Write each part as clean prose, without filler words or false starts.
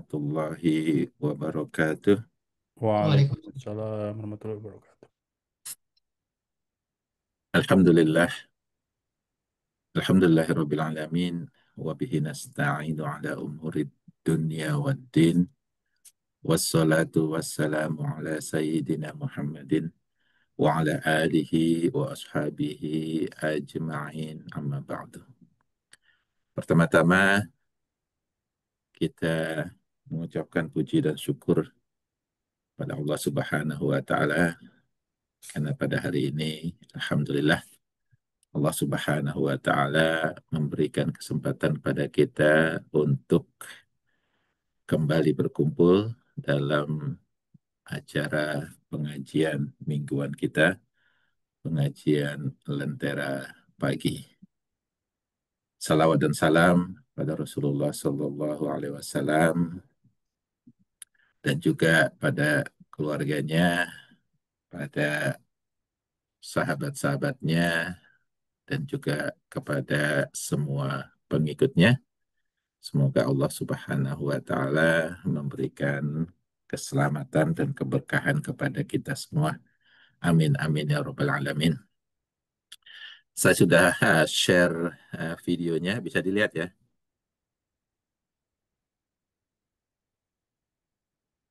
warahmatullahi wabarakatuh. Waalaikumsalam. Waalaikumsalam warahmatullahi wabarakatuh. Alhamdulillah, alhamdulillahirabbil alamin wa bihi nasta'inu ala umurid dunya waddin. Wassalatu wassalamu ala sayyidina Muhammadin wa ala alihi wa ashabihi ajma'in amma ba'du. Pertama-tama kita mengucapkan puji dan syukur pada Allah Subhanahu wa taala karena pada hari ini alhamdulillah Allah Subhanahu wa taala memberikan kesempatan pada kita untuk kembali berkumpul dalam acara pengajian mingguan kita, pengajian Lentera Pagi. Salawat dan salam pada Rasulullah Sallallahu Alaihi Wasallam dan juga pada keluarganya, pada sahabat-sahabatnya, dan juga kepada semua pengikutnya. Semoga Allah Subhanahu wa taala memberikan keselamatan dan keberkahan kepada kita semua. Amin amin ya rabbal alamin. Saya sudah share videonya, bisa dilihat ya.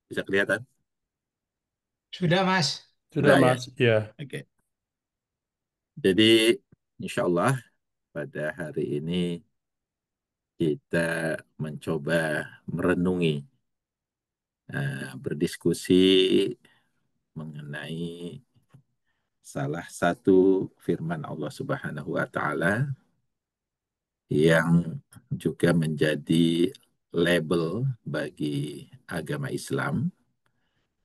Bisa kelihatan? Sudah, Mas. Sudah, Sudah ya. Mas. Ya. Oke. Jadi insya Allah pada hari ini kita mencoba merenungi, berdiskusi mengenai salah satu firman Allah Subhanahu wa taala yang juga menjadi label bagi agama Islam,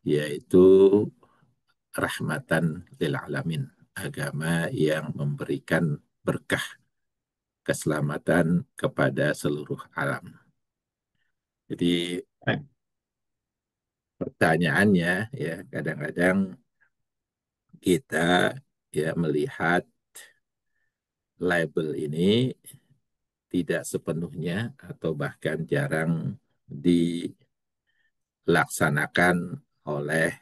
yaitu rahmatan lil alamin, agama yang memberikan berkah keselamatan kepada seluruh alam. Jadi pertanyaannya ya, kadang-kadang kita ya melihat label ini tidak sepenuhnya atau bahkan jarang dilaksanakan oleh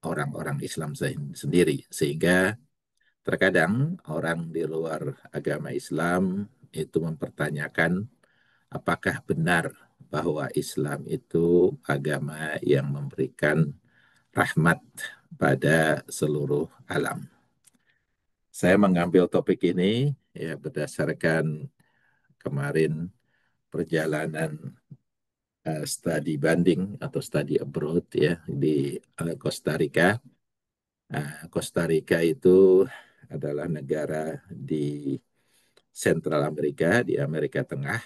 orang-orang Islam sendiri. Sehingga terkadang orang di luar agama Islam itu mempertanyakan apakah benar bahwa Islam itu agama yang memberikan rahmat pada seluruh alam. Saya mengambil topik ini ya berdasarkan kemarin perjalanan studi banding atau study abroad ya di Costa Rica. Costa Rica itu adalah negara di Sentral Amerika, di Amerika Tengah,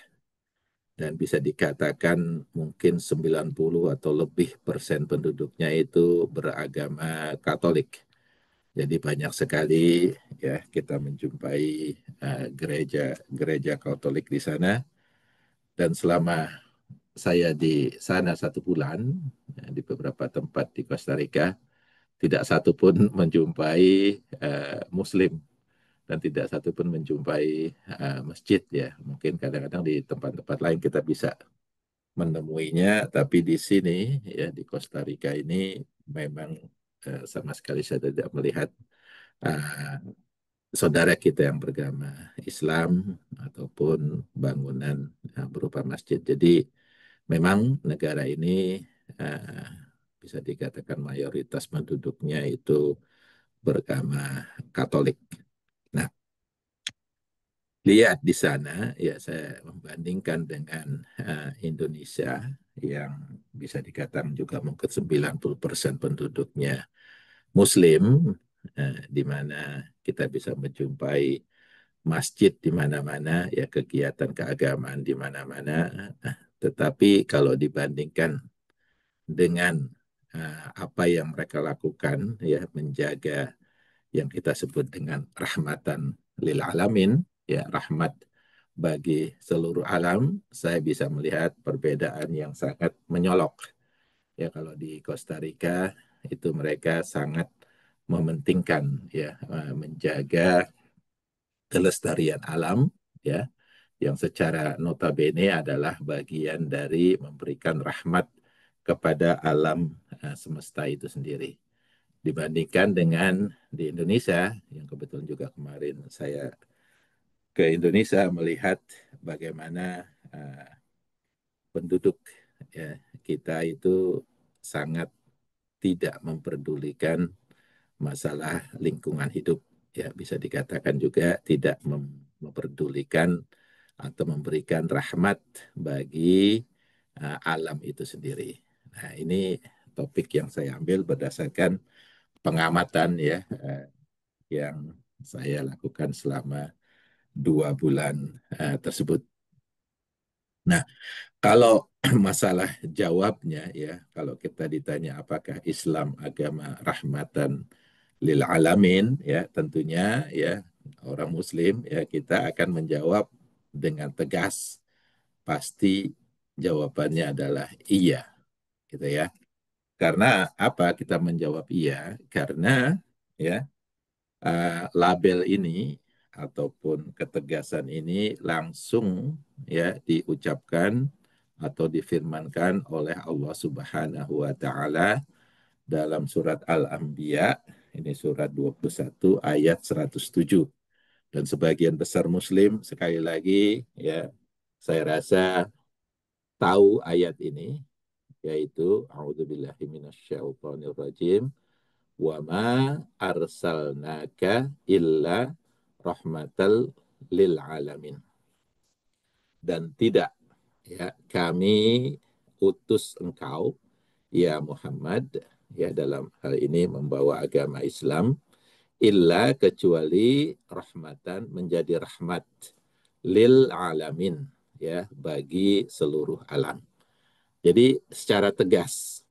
dan bisa dikatakan mungkin 90 atau lebih persen penduduknya itu beragama Katolik. Jadi banyak sekali ya kita menjumpai gereja Katolik di sana, dan selama saya di sana 1 bulan ya, di beberapa tempat di Costa Rica tidak satu pun menjumpai Muslim dan tidak satu pun menjumpai masjid ya. Mungkin kadang-kadang di tempat-tempat lain kita bisa menemuinya, tapi di sini ya di Costa Rica ini memang sama sekali saya tidak melihat uh, saudara kita yang beragama Islam ataupun bangunan berupa masjid. Jadi memang negara ini uh, bisa dikatakan mayoritas penduduknya itu beragama Katolik. Nah, lihat di sana, ya saya membandingkan dengan Indonesia yang bisa dikatakan juga mungkin 90% penduduknya Muslim, di mana kita bisa menjumpai masjid di mana-mana, ya kegiatan keagamaan di mana-mana. Tetapi kalau dibandingkan dengan apa yang mereka lakukan, ya menjaga yang kita sebut dengan rahmatan lil alamin, ya rahmat bagi seluruh alam, saya bisa melihat perbedaan yang sangat menyolok. Ya kalau di Costa Rica itu mereka sangat mementingkan ya menjaga kelestarian alam ya, yang secara notabene adalah bagian dari memberikan rahmat kepada alam semesta itu sendiri. Dibandingkan dengan di Indonesia, yang kebetulan juga kemarin saya ke Indonesia melihat bagaimana penduduk ya, kita itu sangat tidak memperdulikan masalah lingkungan hidup. Ya, bisa dikatakan juga tidak memperdulikan atau memberikan rahmat bagi alam itu sendiri. Nah, ini topik yang saya ambil berdasarkan pengamatan ya yang saya lakukan selama 2 bulan tersebut. Nah, kalau masalah jawabnya ya, kalau kita ditanya apakah Islam agama rahmatan lil alamin ya, tentunya ya orang muslim ya kita akan menjawab dengan tegas, pasti jawabannya adalah iya gitu ya. Karena apa kita menjawab iya? Karena ya label ini ataupun ketegasan ini langsung ya diucapkan atau difirmankan oleh Allah Subhanahu wa taala dalam surat Al-Anbiya, ini surat 21 ayat 107. Dan sebagian besar muslim sekali lagi ya saya rasa tahu ayat ini, yaitu a'udzubillahi minasyaitonirrajim wa ma arsalnaka illa rahmatal lil alamin. Dan tidak ya kami utus engkau ya Muhammad ya dalam hal ini membawa agama Islam illa kecuali rahmatan menjadi rahmat lil alamin ya bagi seluruh alam. Jadi secara tegas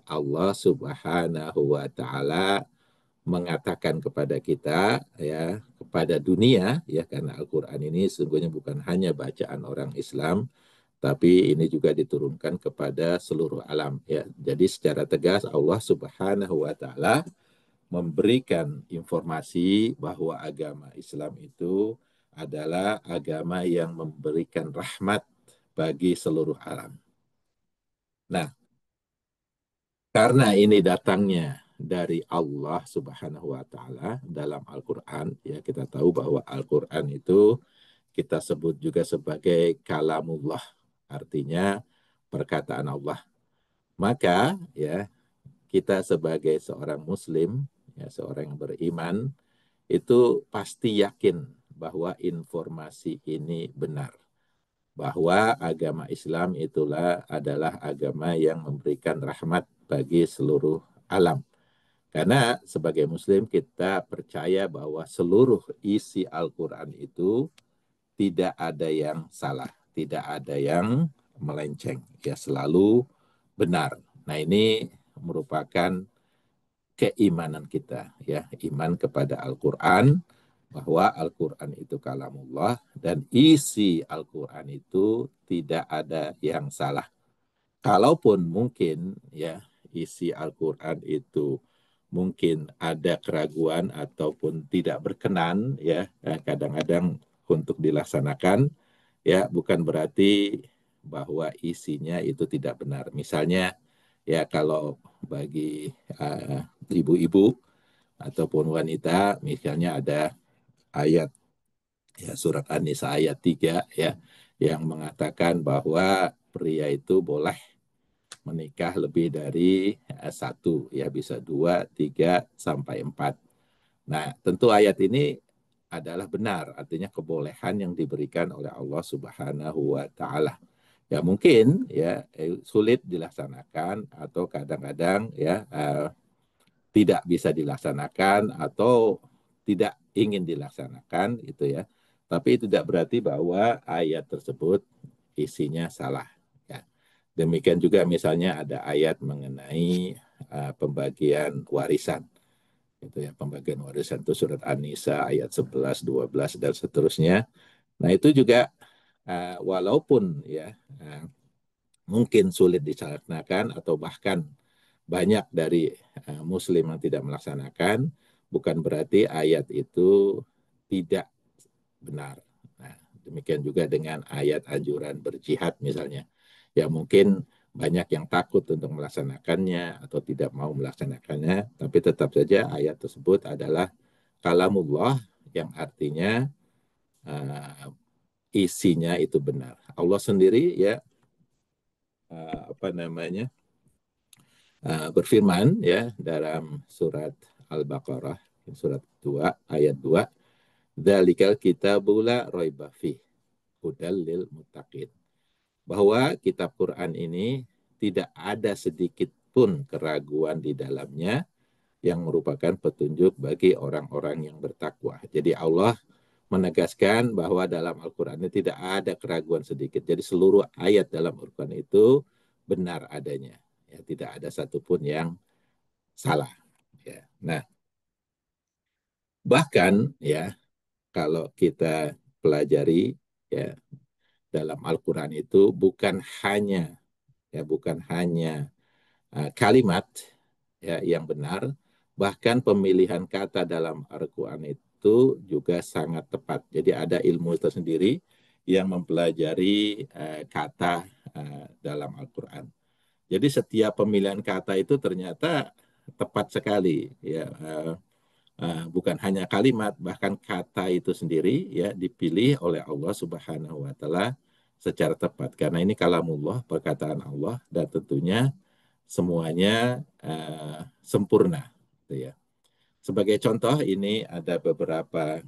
Allah Subhanahu wa taala mengatakan kepada kita ya kepada dunia ya karena Al-Qur'an ini sesungguhnya bukan hanya bacaan orang Islam tapi ini juga diturunkan kepada seluruh alam ya. Jadi secara tegas Allah Subhanahu wa taala memberikan informasi bahwa agama Islam itu adalah agama yang memberikan rahmat bagi seluruh alam. Nah, karena ini datangnya dari Allah Subhanahu wa taala dalam Al-Qur'an, ya kita tahu bahwa Al-Qur'an itu kita sebut juga sebagai kalamullah, artinya perkataan Allah. Maka ya kita sebagai seorang muslim, ya seorang yang beriman itu pasti yakin bahwa informasi ini benar, bahwa agama Islam itulah adalah agama yang memberikan rahmat bagi seluruh alam. Karena sebagai muslim kita percaya bahwa seluruh isi Al-Qur'an itu tidak ada yang salah, tidak ada yang melenceng, ya selalu benar. Nah, ini merupakan keimanan kita, ya, iman kepada Al-Qur'an bahwa Al-Quran itu kalamullah dan isi Al-Quran itu tidak ada yang salah. Kalaupun mungkin ya isi Al-Quran itu mungkin ada keraguan ataupun tidak berkenan ya kadang-kadang untuk dilaksanakan ya bukan berarti bahwa isinya itu tidak benar. Misalnya ya kalau bagi ibu-ibu ataupun wanita misalnya ada ayat ya surat An-Nisa ayat 3 ya yang mengatakan bahwa pria itu boleh menikah lebih dari satu ya bisa dua tiga sampai empat. Nah tentu ayat ini adalah benar artinya kebolehan yang diberikan oleh Allah Subhanahu wa taala. Ya mungkin ya sulit dilaksanakan atau kadang-kadang ya tidak bisa dilaksanakan atau tidak ingin dilaksanakan gitu ya. Tapi itu tidak berarti bahwa ayat tersebut isinya salah. Ya. Demikian juga misalnya ada ayat mengenai pembagian warisan. Itu ya, pembagian warisan itu surat An-Nisa ayat 11, 12 dan seterusnya. Nah, itu juga walaupun ya mungkin sulit dilaksanakan atau bahkan banyak dari muslim yang tidak melaksanakan, bukan berarti ayat itu tidak benar. Nah, Demikian juga dengan ayat anjuran berjihad misalnya. Ya mungkin banyak yang takut untuk melaksanakannya atau tidak mau melaksanakannya, tapi tetap saja ayat tersebut adalah kalamullah yang artinya uh, isinya itu benar. Allah sendiri ya apa namanya berfirman ya dalam surat Al-Baqarah surat 2 ayat 2, "Dzalikal kitabu la raiba fih hudal lil muttaqin." Bahwa kitab Quran ini tidak ada sedikit pun keraguan di dalamnya yang merupakan petunjuk bagi orang-orang yang bertakwa. Jadi Allah menegaskan bahwa dalam Al-Quran ini tidak ada keraguan sedikit. Jadi seluruh ayat dalam Al-Quran itu benar adanya. Ya, tidak ada satupun yang salah. Ya. Nah, bahkan ya kalau kita pelajari ya dalam Al-Quran itu bukan hanya kalimat ya yang benar, bahkan pemilihan kata dalam Al-Quran itu juga sangat tepat. Jadi ada ilmu tersendiri yang mempelajari kata dalam Al-Quran. Jadi setiap pemilihan kata itu ternyata tepat sekali ya. Bukan hanya kalimat, bahkan kata itu sendiri ya dipilih oleh Allah Subhanahu wa taala secara tepat karena ini kalamullah, perkataan Allah, dan tentunya semuanya sempurna gitu ya. Sebagai contoh ini ada beberapa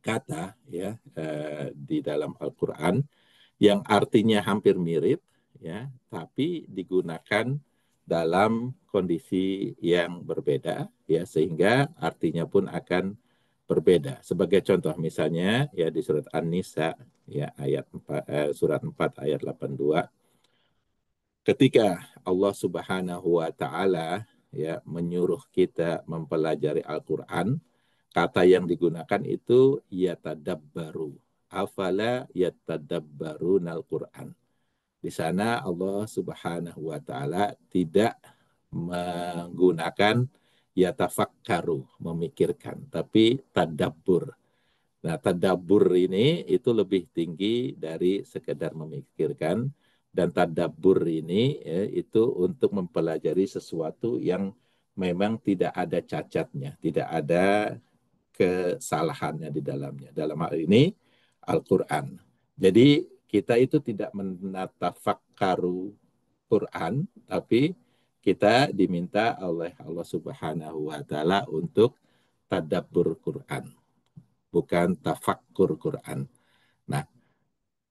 kata ya di dalam Al-Qur'an yang artinya hampir mirip ya, tapi digunakan dalam kondisi yang berbeda ya sehingga artinya pun akan berbeda. Sebagai contoh misalnya ya di surat An-Nisa ya ayat 4, surat 4 ayat 82, ketika Allah Subhanahu wa taala ya menyuruh kita mempelajari Al-Qur'an, kata yang digunakan itu yatadabbaru. Afala yatadabbarunal Qur'an. Di sana Allah Subhanahu wa taala tidak menggunakan yatafakkaru, memikirkan, tapi tadabbur. Nah, tadabbur ini itu lebih tinggi dari sekedar memikirkan, dan tadabbur ini ya, itu untuk mempelajari sesuatu yang memang tidak ada cacatnya, tidak ada kesalahannya di dalamnya. Dalam hal ini Al-Quran. Jadi kita itu tidak menatafakkaru Quran, tapi kita diminta oleh Allah Subhanahu wa taala untuk tadabbur Quran, bukan tafakkur Quran. Nah,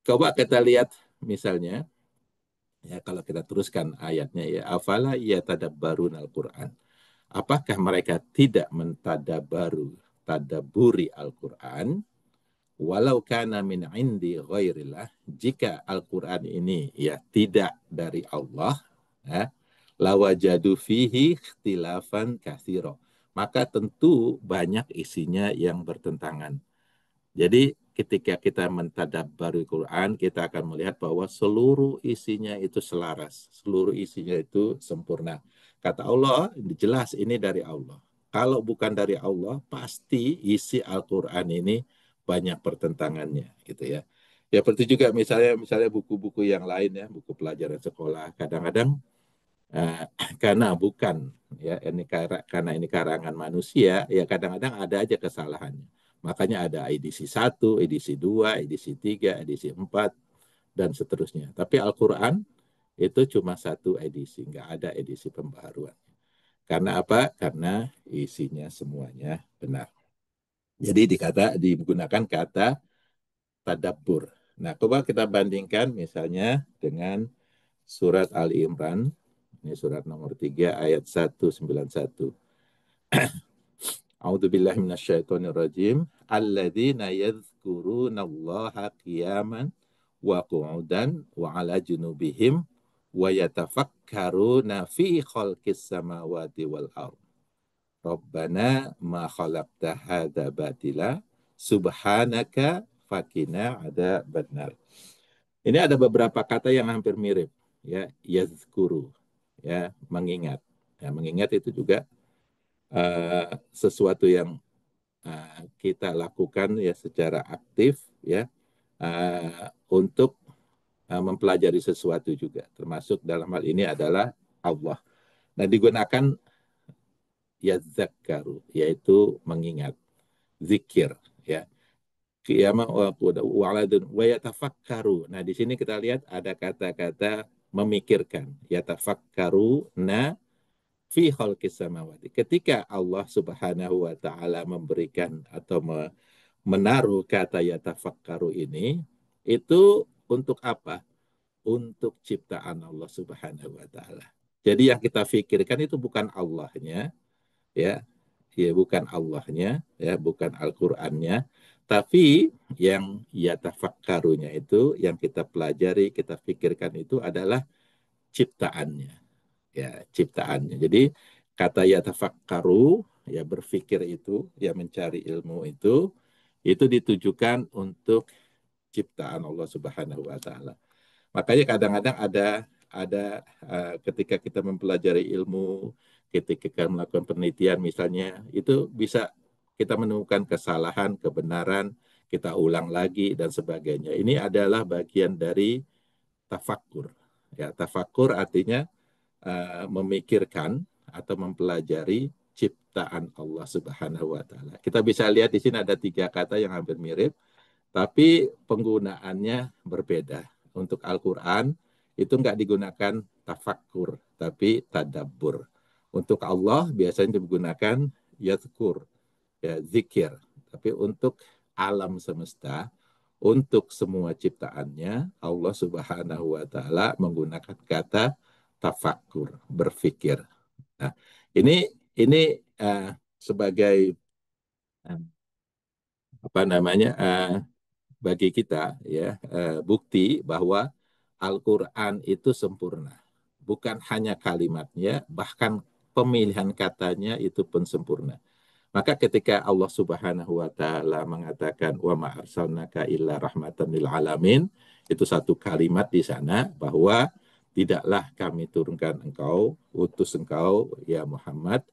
coba kita lihat misalnya ya kalau kita teruskan ayatnya ya afala yatadabbarun al-Quran. Apakah mereka tidak mentadabaru tadaburi Al-Quran? Walau kana min indi ghairillah, jika Al-Quran ini ya tidak dari Allah, ya, lawajadu fihi ikhtilafan katsira, maka tentu banyak isinya yang bertentangan. Jadi ketika kita mentadabbari Quran, kita akan melihat bahwa seluruh isinya itu selaras, seluruh isinya itu sempurna. Kata Allah, jelas ini dari Allah. Kalau bukan dari Allah, pasti isi Al-Quran ini banyak pertentangannya, gitu ya. Ya seperti juga misalnya buku-buku yang lain ya, buku pelajaran sekolah, kadang-kadang uh, karena bukan ya karena ini karangan manusia ya kadang-kadang ada aja kesalahannya, makanya ada edisi 1, edisi 2, edisi 3, edisi 4 dan seterusnya. Tapi Al-Quran itu cuma satu edisi, nggak ada edisi pembaharuan. Karena apa? Karena isinya semuanya benar. Jadi digunakan kata tadabbur. Nah, coba kita bandingkan misalnya dengan surat Ali Imran. Ini surat nomor 3 ayat 191. A'udzu billahi minasyaitonir rajim. Alladzina yadhkurunallaha qiyaman wa qu'udan wa 'ala junubihim wa yatafakkaruna fi khalqis samawati wal ardh. Rabbana ma khalaqta hadza batila subhanaka fakina adzabannar. Ini ada beberapa kata yang hampir mirip ya, yazkuru ya, mengingat. Ya, mengingat itu juga sesuatu yang kita lakukan ya secara aktif ya, untuk mempelajari sesuatu juga. Termasuk dalam hal ini adalah Allah. Nah, digunakan yazakkaru, yaitu mengingat, zikir, ya. Qiyamah wa yatafakkaru. Nah, di sini kita lihat ada kata-kata memikirkan. Yatafakkaru na fi khalqis samawati. Ketika Allah Subhanahu wa taala memberikan atau menaruh kata yatafakkaru ini, itu untuk apa? Untuk ciptaan Allah Subhanahu wa taala. Jadi yang kita pikirkan itu bukan Allahnya, ya, ya bukan Allahnya, ya bukan Al-Qur'annya, tapi yang yatafakkarunya itu yang kita pelajari, kita pikirkan itu adalah ciptaannya, ya ciptaannya. Jadi kata yatafakkaru, ya berpikir itu, ya mencari ilmu itu ditujukan untuk ciptaan Allah Subhanahu wa taala. Makanya kadang-kadang ada ketika kita mempelajari ilmu, ketika kita melakukan penelitian misalnya, itu bisa kita menemukan kesalahan, kebenaran, kita ulang lagi dan sebagainya. Ini adalah bagian dari tafakur. Ya, tafakur artinya memikirkan atau mempelajari ciptaan Allah Subhanahu wa taala. Kita bisa lihat di sini ada tiga kata yang hampir mirip, tapi penggunaannya berbeda. Untuk Al-Quran itu nggak digunakan tafakur, tapi tadabbur. Untuk Allah biasanya digunakan yadkur, ya zikir. Tapi untuk alam semesta, untuk semua ciptaannya, Allah Subhanahu wa taala menggunakan kata tafakur, berpikir. Nah, ini sebagai uh, apa namanya bagi kita, ya, bukti bahwa Al-Quran itu sempurna. Bukan hanya kalimatnya, bahkan pemilihan katanya itu pun sempurna. Maka ketika Allah Subhanahu wa taala mengatakan wa ma arsalnaka illa rahmatan lil alamin, itu satu kalimat di sana bahwa tidaklah kami turunkan engkau, utus engkau ya Muhammad,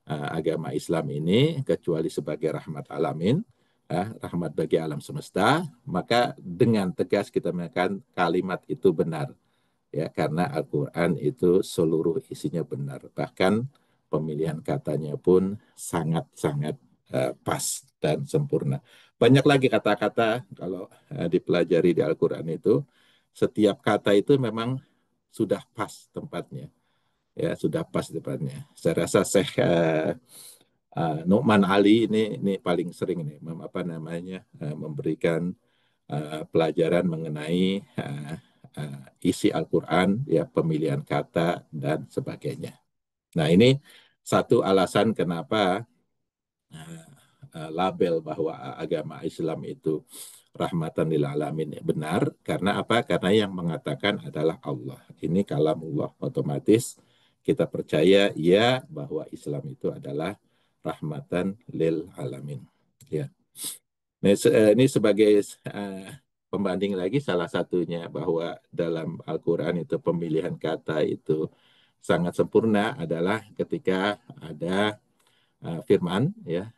agama Islam ini kecuali sebagai rahmat alamin, rahmat bagi alam semesta. Maka dengan tegas kita mengatakan kalimat itu benar, ya karena Al-Quran itu seluruh isinya benar, bahkan pemilihan katanya pun sangat-sangat pas dan sempurna. Banyak lagi kata-kata kalau dipelajari di Al-Quran itu, setiap kata itu memang sudah pas tempatnya, ya sudah pas tempatnya. Saya rasa Syekh Nu'man Ali ini paling sering nih apa namanya memberikan pelajaran mengenai isi Al-Quran, ya pemilihan kata dan sebagainya. Nah, ini satu alasan kenapa label bahwa agama Islam itu rahmatan lil alamin benar, karena apa? Karena yang mengatakan adalah Allah. Ini kalamullah, otomatis kita percaya ya bahwa Islam itu adalah rahmatan lil alamin. Ya. Nah, ini sebagai pembanding lagi salah satunya bahwa dalam Al-Quran itu pemilihan kata itu sangat sempurna adalah ketika ada firman, ya,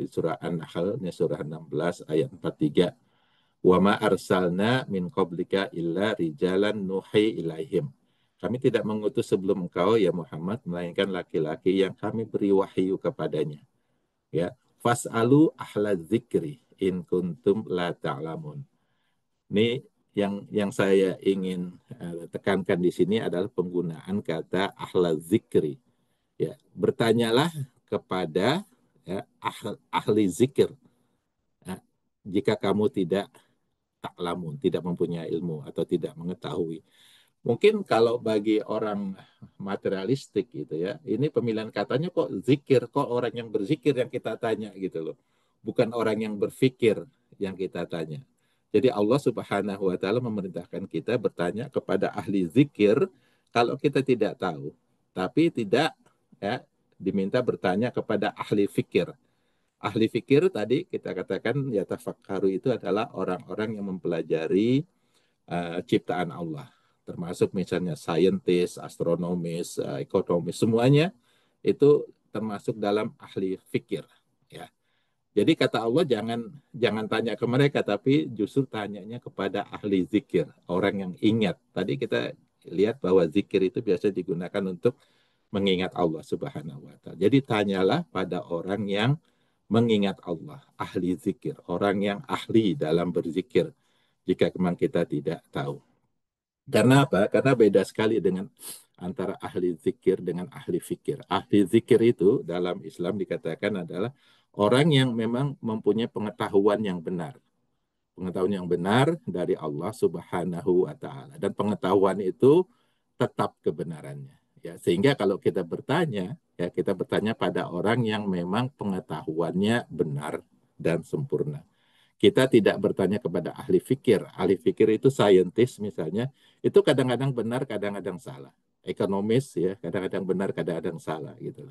surah An-Nahl, surah 16 ayat 43, wa ma arsalna min qablika illa rijalan nuhi ilaihim. Kami tidak mengutus sebelum engkau ya Muhammad melainkan laki-laki yang kami beri wahyu kepadanya, ya. Fas'alu ahla dzikri in kuntum la ta'lamun. Ini yang saya ingin tekankan di sini adalah penggunaan kata ahla zikri. Ya, bertanyalah kepada, ya, ahli zikir. Ya, jika kamu tidak taklamun, tidak mempunyai ilmu atau tidak mengetahui. Mungkin kalau bagi orang materialistik gitu ya, ini pemilihan katanya kok zikir, kok orang yang berzikir yang kita tanya gitu loh. Bukan orang yang berpikir yang kita tanya. Jadi Allah Subhanahu wa taala memerintahkan kita bertanya kepada ahli zikir kalau kita tidak tahu. Tapi tidak, ya, diminta bertanya kepada ahli fikir. Ahli fikir tadi kita katakan ya tafakkaru itu adalah orang-orang yang mempelajari ciptaan Allah, termasuk misalnya saintis, astronomis, ekonomis, semuanya itu termasuk dalam ahli fikir, ya. Jadi kata Allah jangan jangan tanya ke mereka, tapi justru tanyanya kepada ahli zikir, orang yang ingat. Tadi kita lihat bahwa zikir itu biasa digunakan untuk mengingat Allah Subhanahu wa taala. Jadi tanyalah pada orang yang mengingat Allah, ahli zikir, orang yang ahli dalam berzikir jika memang kita tidak tahu. Karena apa? Karena beda sekali dengan antara ahli zikir dengan ahli fikir. Ahli zikir itu dalam Islam dikatakan adalah orang yang memang mempunyai pengetahuan yang benar. Pengetahuan yang benar dari Allah Subhanahu wa taala, dan pengetahuan itu tetap kebenarannya. Ya, sehingga kalau kita bertanya, ya kita bertanya pada orang yang memang pengetahuannya benar dan sempurna. Kita tidak bertanya kepada ahli fikir. Ahli fikir itu saintis misalnya, itu kadang-kadang benar, kadang-kadang salah. Ekonomis ya, kadang-kadang benar, kadang-kadang salah gitu.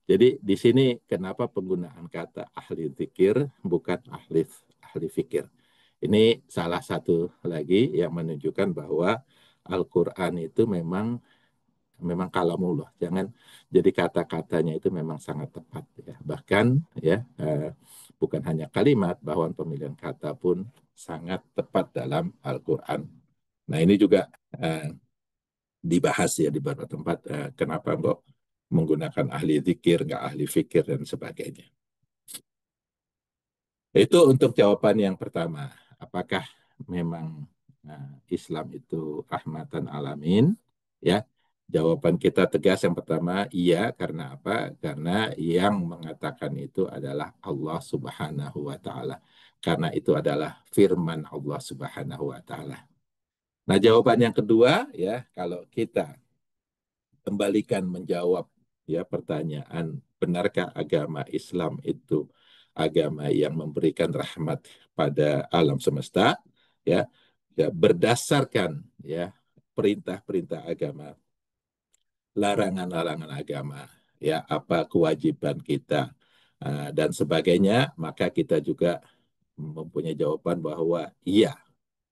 Jadi di sini kenapa penggunaan kata ahli fikir bukan ahli ahli fikir. Ini salah satu lagi yang menunjukkan bahwa Al-Quran itu memang memang kalamullah. Jangan jadi kata-katanya itu memang sangat tepat ya. Bahkan ya bukan hanya kalimat, bahwa pemilihan kata pun sangat tepat dalam Al-Qur'an. Nah, ini juga dibahas ya di beberapa tempat, kenapa Mbok menggunakan ahli zikir, nggak ahli fikir dan sebagainya. Itu untuk jawaban yang pertama. Apakah memang Islam itu rahmatan alamin? Ya, jawaban kita tegas yang pertama, iya. Karena apa? Karena yang mengatakan itu adalah Allah Subhanahu wa taala. Karena itu adalah firman Allah Subhanahu wa taala. Nah, jawaban yang kedua ya, kalau kita kembalikan menjawab ya pertanyaan, benarkah agama Islam itu agama yang memberikan rahmat pada alam semesta, ya, ya berdasarkan ya perintah-perintah agama, larangan-larangan agama, ya apa kewajiban kita dan sebagainya, maka kita juga mempunyai jawaban bahwa iya,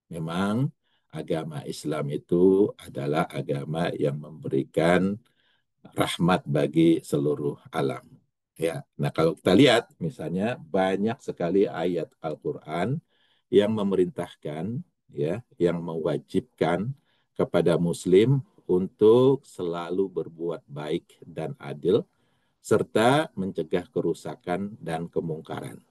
memang agama Islam itu adalah agama yang memberikan rahmat bagi seluruh alam. Ya, nah kalau kita lihat misalnya banyak sekali ayat Al-Qur'an yang memerintahkan ya, yang mewajibkan kepada muslim untuk selalu berbuat baik dan adil serta mencegah kerusakan dan kemungkaran.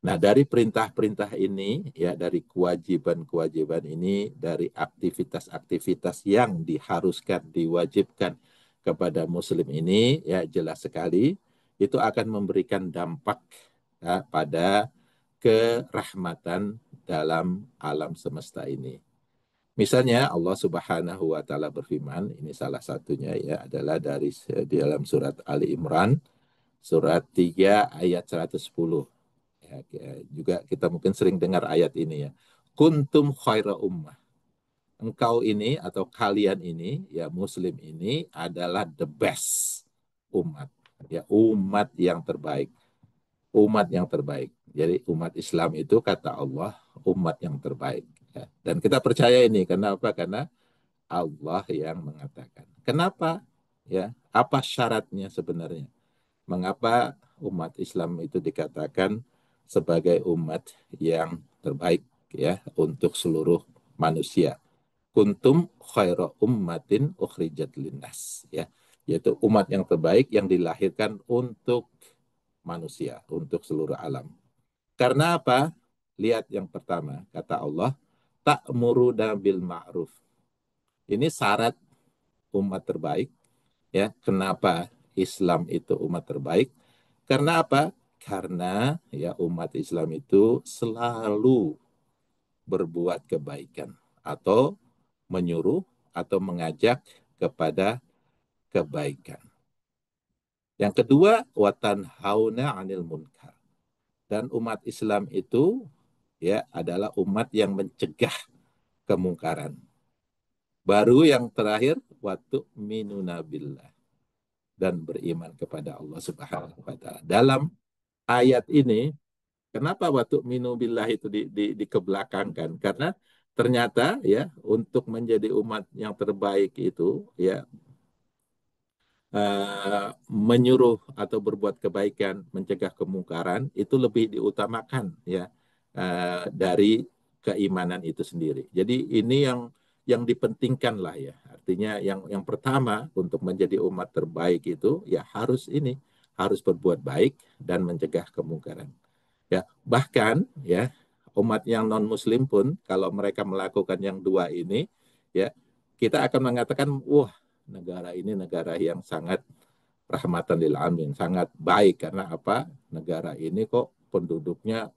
Nah, dari perintah-perintah ini, ya, dari kewajiban-kewajiban ini, dari aktivitas-aktivitas yang diharuskan, diwajibkan kepada Muslim ini, ya, jelas sekali itu akan memberikan dampak ya, pada kerahmatan dalam alam semesta ini. Misalnya Allah Subhanahu wa taala berfirman, ini salah satunya ya adalah dari di dalam surat Ali Imran, surat 3 ayat 110. Ya, juga kita mungkin sering dengar ayat ini ya. Kuntum khaira ummah. Engkau ini atau kalian ini ya muslim ini adalah the best umat. Ya, umat yang terbaik. Umat yang terbaik. Jadi umat Islam itu kata Allah umat yang terbaik. Ya. Dan kita percaya ini kenapa? Karena Allah yang mengatakan. Kenapa? Ya, apa syaratnya sebenarnya? Mengapa umat Islam itu dikatakan sebagai umat yang terbaik ya untuk seluruh manusia. Kuntum khaira ummatin ukhrijat linnas ya, yaitu umat yang terbaik yang dilahirkan untuk manusia, untuk seluruh alam. Karena apa? Lihat yang pertama, kata Allah, ta'muruna bil ma'ruf. Ini syarat umat terbaik ya. Kenapa Islam itu umat terbaik? Karena apa? Karena ya umat Islam itu selalu berbuat kebaikan atau menyuruh atau mengajak kepada kebaikan. Yang kedua, watan hauna anil munkar. Dan umat Islam itu ya adalah umat yang mencegah kemungkaran. Baru yang terakhir, watu minunabillah, dan beriman kepada Allah Subhanahu wa taala. Dalam ayat ini, kenapa waktu minubillah itu dikebelakangkan? Karena ternyata ya untuk menjadi umat yang terbaik itu ya menyuruh atau berbuat kebaikan, mencegah kemungkaran itu lebih diutamakan ya dari keimanan itu sendiri. Jadi ini yang dipentingkan lah ya. Artinya yang pertama untuk menjadi umat terbaik itu ya harus berbuat baik dan mencegah kemungkaran. Ya, bahkan ya umat yang non muslim pun kalau mereka melakukan yang dua ini ya kita akan mengatakan wah negara ini negara yang sangat rahmatan lil alamin, sangat baik karena apa? Negara ini kok penduduknya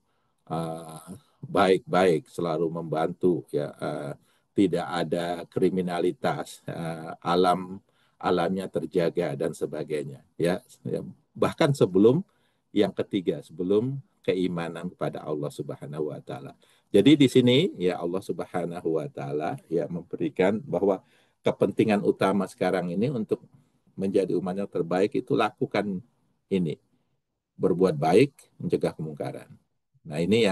baik-baik, selalu membantu ya, tidak ada kriminalitas, alamnya terjaga dan sebagainya ya. Ya, bahkan sebelum yang ketiga, sebelum keimanan kepada Allah Subhanahu wa taala. Jadi di sini ya Allah Subhanahu wa taala ya memberikan bahwa kepentingan utama sekarang ini untuk menjadi umat yang terbaik itu lakukan ini, berbuat baik, mencegah kemungkaran. Nah, ini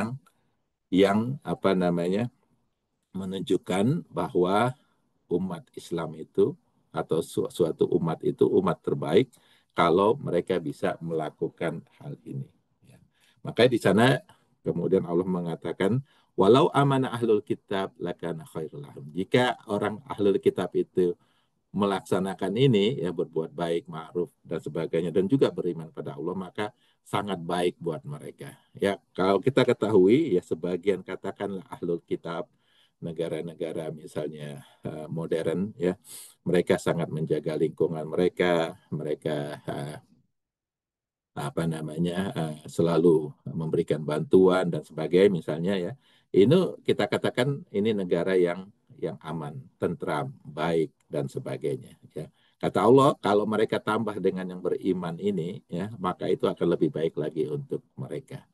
yang apa namanya? Menunjukkan bahwa umat Islam itu atau suatu umat itu umat terbaik kalau mereka bisa melakukan hal ini. Ya. Makanya di sana kemudian Allah mengatakan, walau amanah ahlul kitab lakana khairul lahum. Jika orang ahlul kitab itu melaksanakan ini ya berbuat baik, ma'ruf dan sebagainya dan juga beriman pada Allah maka sangat baik buat mereka. Ya, kalau kita ketahui ya sebagian katakanlah ahlul kitab negara-negara misalnya modern ya mereka sangat menjaga lingkungan mereka, mereka apa namanya selalu memberikan bantuan dan sebagainya misalnya ya. Ini kita katakan ini negara yang aman, tentram, baik dan sebagainya ya. Kata Allah, kalau mereka tambah dengan yang beriman ini ya, maka itu akan lebih baik lagi untuk mereka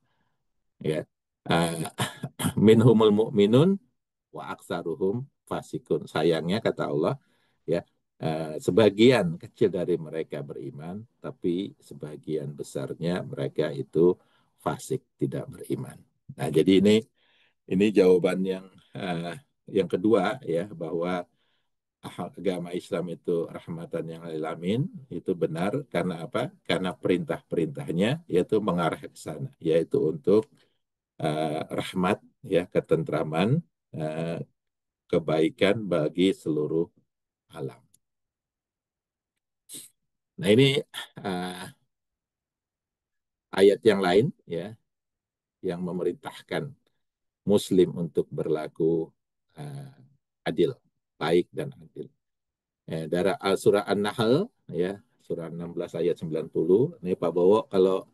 ya. Uh, minhumul mu'minun wa aksaruhum fasikun. Sayangnya kata Allah ya sebagian kecil dari mereka beriman, tapi sebagian besarnya mereka itu fasik, tidak beriman. Nah, jadi ini jawaban yang kedua ya bahwa agama Islam itu rahmatan yang alamin itu benar karena apa? Karena perintah-perintahnya yaitu mengarah ke sana, yaitu untuk rahmat ya ketentraman uh, kebaikan bagi seluruh alam. Nah ini uh, ayat yang lain ya yang memerintahkan Muslim untuk berlaku uh, adil, baik dan adil. Dari surah An-Nahl ya surah 16 ayat 90. Ini Pak Bowo kalau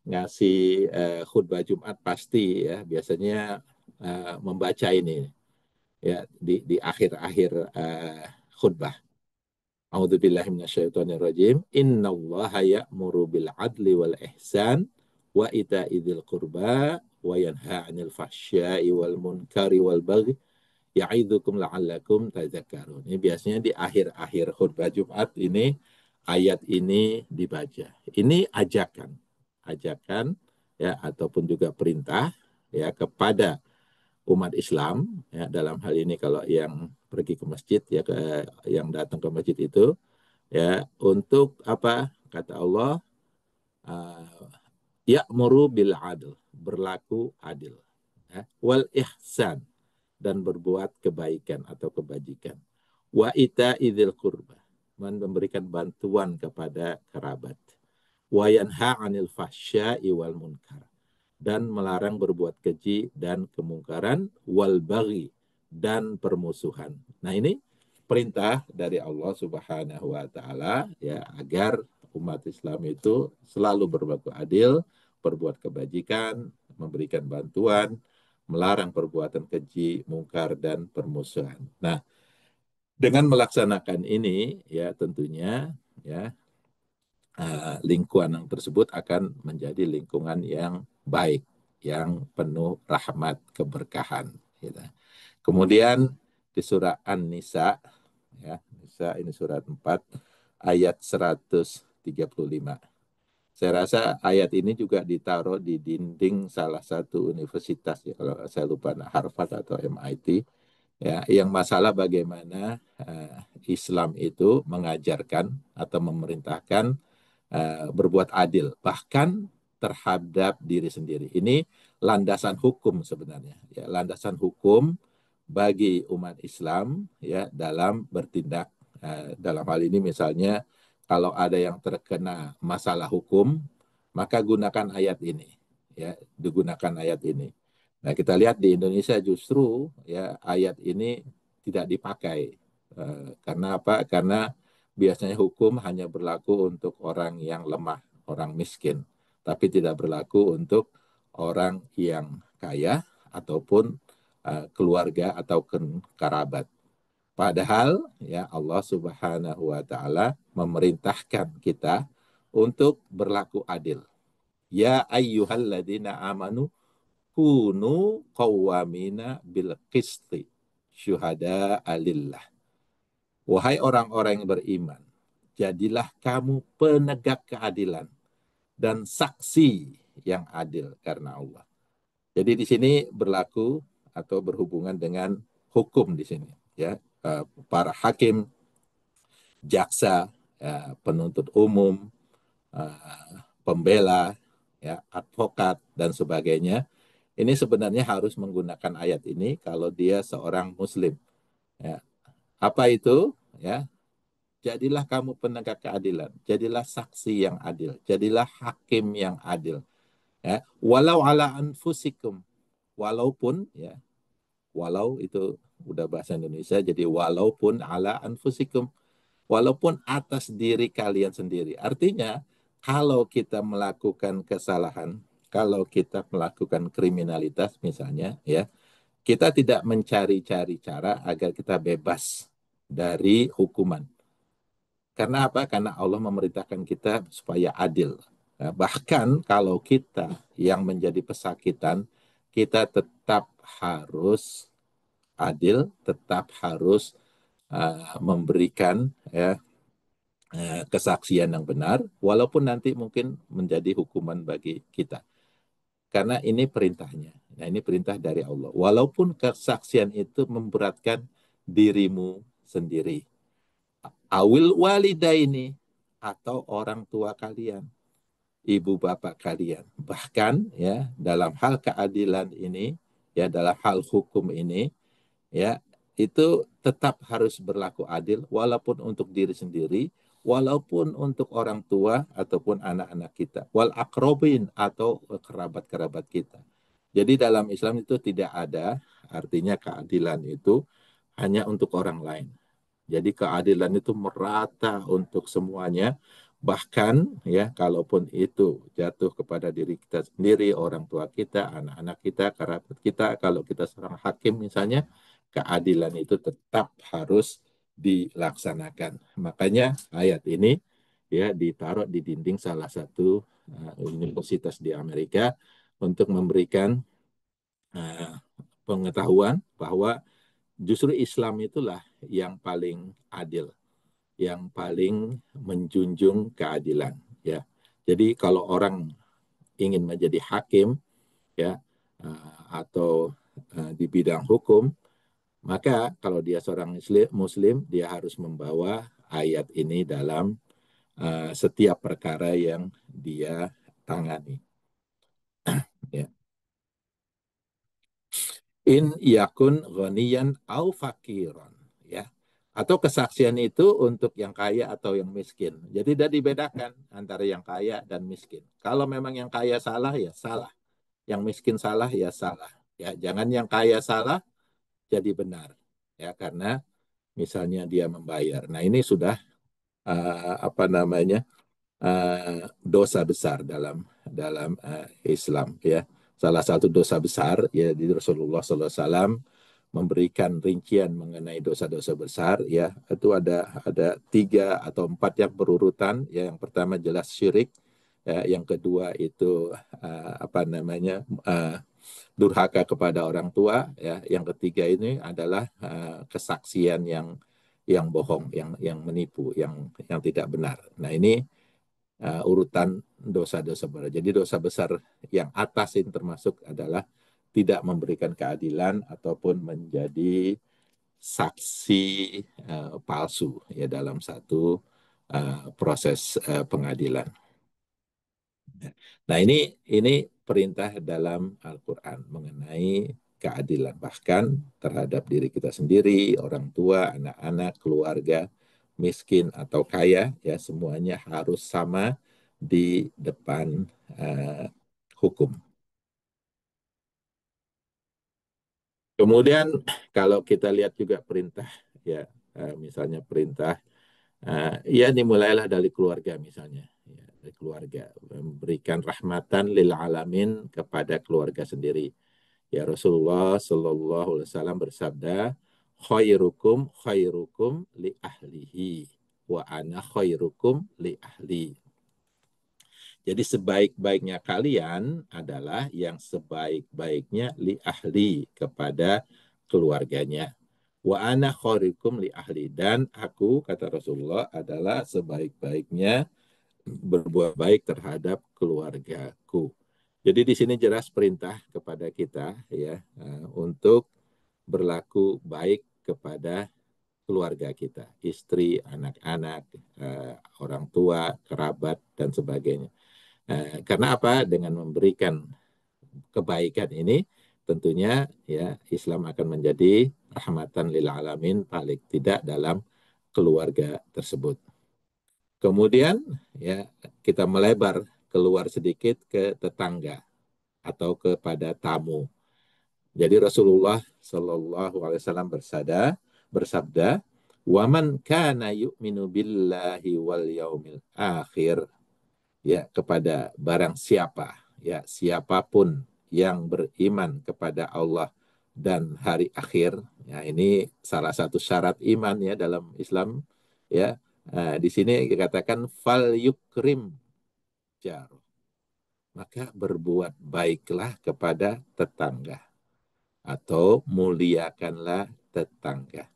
ngasih khutbah Jumat pasti ya biasanya membaca ini ya di akhir-akhir khutbah. A'udzubillahi minasyaitonirrajim. Innallaha ya'muru bil adli wal ihsan wa ita'idzil qurba wa yanha 'anil fahsya'i wal munkari wal baghi ya'idzukum la'allakum tadzakkarun. Ini biasanya di akhir-akhir khutbah Jumat ini ayat ini dibaca. Ini ajakan, ajakan ya ataupun juga perintah ya kepada umat Islam ya dalam hal ini kalau yang pergi ke masjid ya yang datang ke masjid itu ya untuk apa kata Allah uh, ya'muru bil adl berlaku adil ya, wal ihsan dan berbuat kebaikan atau kebajikan wa ita idzil qurba memberikan bantuan kepada kerabat wa yanha 'anil fahsya'i wal munkar dan melarang berbuat keji dan kemungkaran wal baghi dan permusuhan. Nah, ini perintah dari Allah Subhanahu wa taala ya agar umat Islam itu selalu berlaku adil, berbuat kebajikan, memberikan bantuan, melarang perbuatan keji, mungkar dan permusuhan. Nah, dengan melaksanakan ini ya tentunya ya lingkungan tersebut akan menjadi lingkungan yang baik, yang penuh rahmat, keberkahan. Gitu. Kemudian di surah An-Nisa, ya, Nisa ini surat 4, ayat 135. Saya rasa ayat ini juga ditaruh di dinding salah satu universitas, ya, kalau saya lupa Harvard atau MIT. Ya, yang masalah bagaimana Islam itu mengajarkan atau memerintahkan berbuat adil, bahkan terhadap diri sendiri. Ini landasan hukum sebenarnya, ya, landasan hukum bagi umat Islam ya dalam bertindak. Dalam hal ini misalnya kalau ada yang terkena masalah hukum, maka gunakan ayat ini, ya, digunakan ayat ini. Nah, kita lihat di Indonesia justru ya ayat ini tidak dipakai. Karena apa? Karena biasanya hukum hanya berlaku untuk orang yang lemah, orang miskin, tapi tidak berlaku untuk orang yang kaya ataupun keluarga atau kerabat. Padahal ya Allah Subhanahu wa taala memerintahkan kita untuk berlaku adil. Ya ayyuhalladzina amanu kunu qawwamina bil qisti syuhada alillah. Wahai orang-orang yang beriman, jadilah kamu penegak keadilan dan saksi yang adil karena Allah. Jadi di sini berlaku atau berhubungan dengan hukum di sini, ya. Para hakim, jaksa, ya, penuntut umum, pembela, ya, advokat dan sebagainya. Ini sebenarnya harus menggunakan ayat ini kalau dia seorang muslim, ya. Apa itu? Ya, jadilah kamu penegak keadilan, jadilah saksi yang adil, jadilah hakim yang adil. Ya, walau ala anfusikum, walaupun ya, walau itu udah bahasa Indonesia, jadi walaupun ala anfusikum, walaupun atas diri kalian sendiri. Artinya, kalau kita melakukan kesalahan, kalau kita melakukan kriminalitas misalnya, ya, kita tidak mencari-cari cara agar kita bebas dari hukuman. Karena apa? Karena Allah memerintahkan kita supaya adil. Nah, bahkan kalau kita yang menjadi pesakitan, kita tetap harus adil, tetap harus memberikan ya, kesaksian yang benar, walaupun nanti mungkin menjadi hukuman bagi kita. Karena ini perintahnya. Nah, ini perintah dari Allah. Walaupun kesaksian itu memberatkan dirimu sendiri. Awil walidaini atau orang tua kalian, ibu bapak kalian. Bahkan ya dalam hal keadilan ini, ya dalam hal hukum ini, ya itu tetap harus berlaku adil walaupun untuk diri sendiri, walaupun untuk orang tua ataupun anak-anak kita, wal akrobin atau kerabat-kerabat kita. Jadi dalam Islam itu tidak ada artinya keadilan itu hanya untuk orang lain. Jadi keadilan itu merata untuk semuanya. Bahkan ya kalaupun itu jatuh kepada diri kita sendiri, orang tua kita, anak-anak kita, kerabat kita, kalau kita seorang hakim misalnya, keadilan itu tetap harus dilaksanakan. Makanya ayat ini ya ditaruh di dinding salah satu universitas di Amerika untuk memberikan uh, pengetahuan bahwa justru Islam itulah yang paling adil, yang paling menjunjung keadilan. Ya, jadi kalau orang ingin menjadi hakim, ya, atau di bidang hukum, maka kalau dia seorang Muslim, dia harus membawa ayat ini dalam setiap perkara yang dia tangani. Ya. In yakun ghaniyan au fakiron, ya, atau kesaksian itu untuk yang kaya atau yang miskin. Jadi tidak dibedakan antara yang kaya dan miskin. Kalau memang yang kaya salah ya salah, yang miskin salah ya salah. Ya, jangan yang kaya salah jadi benar, ya, karena misalnya dia membayar. Nah, ini sudah apa namanya, dosa besar dalam dalam Islam, ya. Salah satu dosa besar ya di Rasulullah SAW memberikan rincian mengenai dosa-dosa besar, ya itu ada tiga atau empat yang berurutan, ya. Yang pertama jelas syirik, ya. Yang kedua itu apa namanya, durhaka kepada orang tua, ya. Yang ketiga ini adalah kesaksian yang bohong, yang menipu, yang tidak benar. Nah, ini urutan dosa-dosa besar. Jadi dosa besar yang atas ini termasuk adalah tidak memberikan keadilan ataupun menjadi saksi palsu ya dalam satu proses pengadilan. Nah, ini perintah dalam Al-Qur'an mengenai keadilan bahkan terhadap diri kita sendiri, orang tua, anak-anak, keluarga, miskin atau kaya ya semuanya harus sama di depan hukum. Kemudian kalau kita lihat juga perintah ya misalnya perintah ya dimulailah dari keluarga misalnya ya, dari keluarga memberikan rahmatan lil alamin kepada keluarga sendiri. Ya Rasulullah Shallallahu Alaihi Wasallam bersabda, khairukum khairukum li ahlihi wa ana khairukum li ahli. Jadi sebaik-baiknya kalian adalah yang sebaik-baiknya li ahli kepada keluarganya. Wa ana khairukum li ahli. Dan aku, kata Rasulullah, adalah sebaik-baiknya berbuat baik terhadap keluargaku. Jadi di sini jelas perintah kepada kita ya untuk berlaku baik kepada keluarga kita, istri, anak-anak, orang tua, kerabat dan sebagainya. Karena apa? Dengan memberikan kebaikan ini tentunya ya Islam akan menjadi rahmatan lil alamin paling tidak dalam keluarga tersebut. Kemudian ya kita melebar keluar sedikit ke tetangga atau kepada tamu. Jadi Rasulullah Shallallahu Alaihi Wasallam bersabda, "Waman kana yu'minu billahi wal yaumil akhir." Ya, kepada barang siapa, ya siapapun yang beriman kepada Allah dan hari akhir. Ya, ini salah satu syarat iman ya dalam Islam. Ya, di sini dikatakan fal yukrim jar. Maka berbuat baiklah kepada tetangga atau muliakanlah tetangga.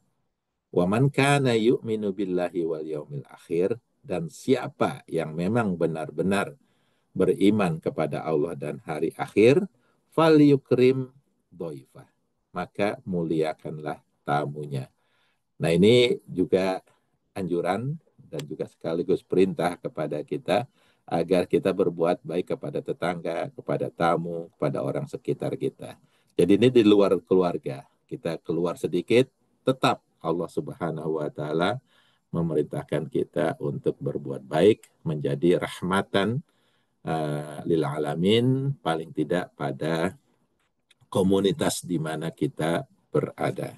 Wa man kana yu'minu billahi wal yaumil akhir dan siapa yang memang benar-benar beriman kepada Allah dan hari akhir, fal yukrim doifah. Maka muliakanlah tamunya. Nah ini juga anjuran dan juga sekaligus perintah kepada kita agar kita berbuat baik kepada tetangga, kepada tamu, kepada orang sekitar kita. Jadi ini di luar keluarga. Kita keluar sedikit, tetap Allah Subhanahu wa taala memerintahkan kita untuk berbuat baik, menjadi rahmatan lil alamin paling tidak pada komunitas di mana kita berada.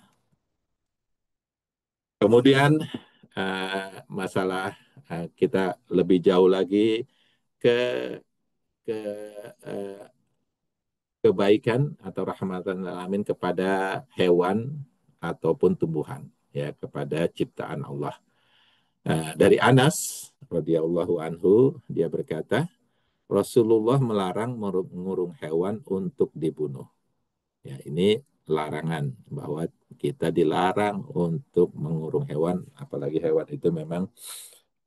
Kemudian masalah kita lebih jauh lagi ke ke uh, kebaikan atau rahmatan alamin kepada hewan ataupun tumbuhan ya kepada ciptaan Allah. Dari Anas radhiyallahu anhu dia berkata Rasulullah melarang mengurung hewan untuk dibunuh. Ya, ini larangan bahwa kita dilarang untuk mengurung hewan, apalagi hewan itu memang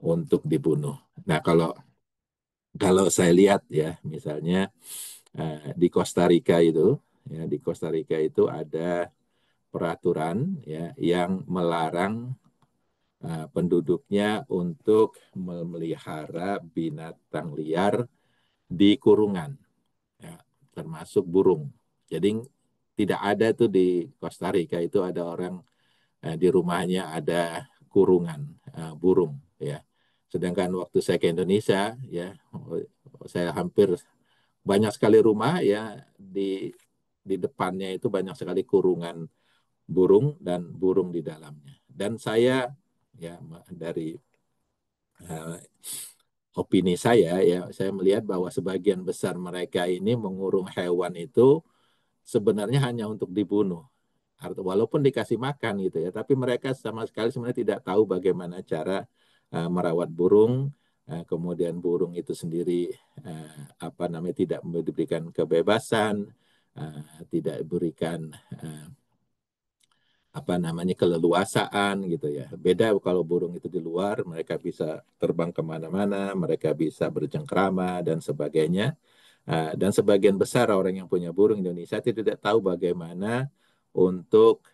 untuk dibunuh. Nah, kalau saya lihat ya, misalnya di Costa Rica itu, ya di Costa Rica itu ada peraturan ya yang melarang penduduknya untuk memelihara binatang liar di kurungan, ya, termasuk burung. Jadi tidak ada tuh di Costa Rica itu ada orang di rumahnya ada kurungan burung ya. Sedangkan waktu saya ke Indonesia ya saya hampir banyak sekali rumah ya di depannya itu banyak sekali kurungan burung dan burung di dalamnya. Dan saya ya dari uh, opini saya ya saya melihat bahwa sebagian besar mereka ini mengurung hewan itu sebenarnya hanya untuk dibunuh. Walaupun dikasih makan gitu ya, tapi mereka sama sekali sebenarnya tidak tahu bagaimana cara merawat burung, kemudian burung itu sendiri apa namanya tidak diberikan kebebasan, tidak diberikan apa namanya keleluasaan gitu ya. Beda kalau burung itu di luar, mereka bisa terbang kemana-mana, mereka bisa bercengkrama dan sebagainya. Dan sebagian besar orang yang punya burung Indonesia tidak tahu bagaimana untuk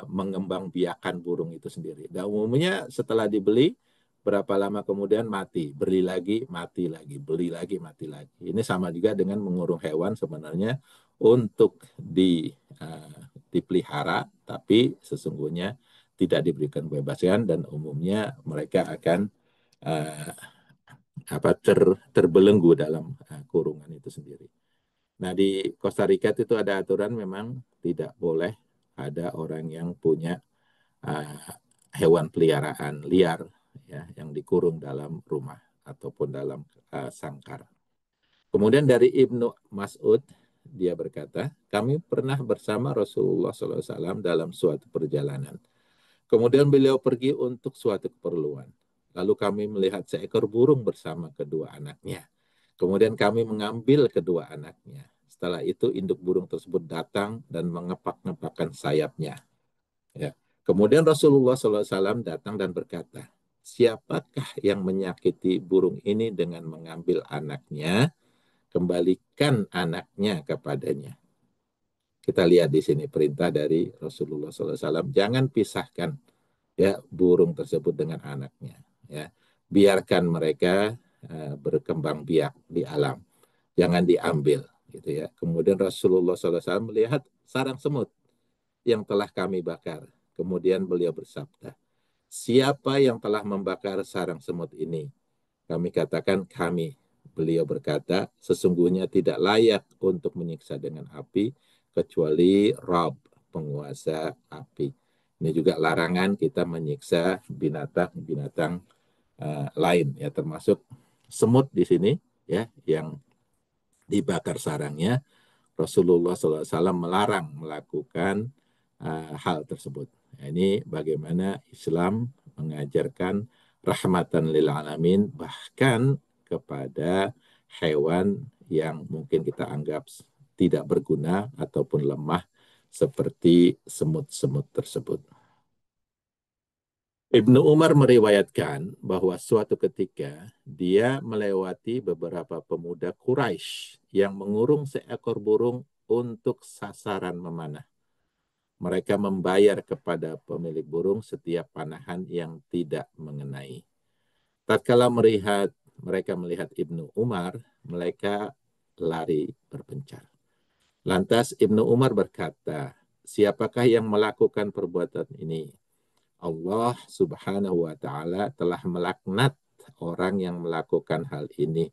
mengembangbiakan burung itu sendiri. Dan umumnya setelah dibeli, berapa lama kemudian mati, beli lagi, mati lagi, beli lagi, mati lagi. Ini sama juga dengan mengurung hewan sebenarnya untuk dipelihara, tapi sesungguhnya tidak diberikan kebebasan dan umumnya mereka akan uh, terbelenggu dalam kurungan itu sendiri. Nah, di Costa Rica itu ada aturan memang tidak boleh ada orang yang punya uh, hewan peliharaan liar ya yang dikurung dalam rumah ataupun dalam sangkar. Kemudian dari Ibnu Mas'ud dia berkata, kami pernah bersama Rasulullah SAW dalam suatu perjalanan. Kemudian beliau pergi untuk suatu keperluan. Lalu kami melihat seekor burung bersama kedua anaknya. Kemudian kami mengambil kedua anaknya. Setelah itu induk burung tersebut datang dan mengepak-ngepakkan sayapnya. Ya. Kemudian Rasulullah SAW datang dan berkata, siapakah yang menyakiti burung ini dengan mengambil anaknya, kembalikan anaknya kepadanya. Kita lihat di sini perintah dari Rasulullah SAW, jangan pisahkan ya burung tersebut dengan anaknya. Ya, biarkan mereka berkembang biak di alam, jangan diambil, gitu ya. Kemudian Rasulullah SAW melihat sarang semut yang telah kami bakar. Kemudian beliau bersabda, siapa yang telah membakar sarang semut ini? Kami katakan kami. Beliau berkata, sesungguhnya tidak layak untuk menyiksa dengan api, kecuali Rabb, penguasa api. Ini juga larangan kita menyiksa binatang-binatang lain, ya termasuk semut di sini, ya yang dibakar sarangnya. Rasulullah SAW melarang melakukan hal tersebut. Nah, ini bagaimana Islam mengajarkan rahmatan lil alamin bahkan kepada hewan yang mungkin kita anggap tidak berguna ataupun lemah seperti semut-semut tersebut. Ibnu Umar meriwayatkan bahwa suatu ketika dia melewati beberapa pemuda Quraisy yang mengurung seekor burung untuk sasaran memanah. Mereka membayar kepada pemilik burung setiap panahan yang tidak mengenai. Tatkala mereka melihat Ibnu Umar, mereka lari berpencar. Lantas Ibnu Umar berkata, siapakah yang melakukan perbuatan ini? Allah Subhanahu wa taala telah melaknat orang yang melakukan hal ini.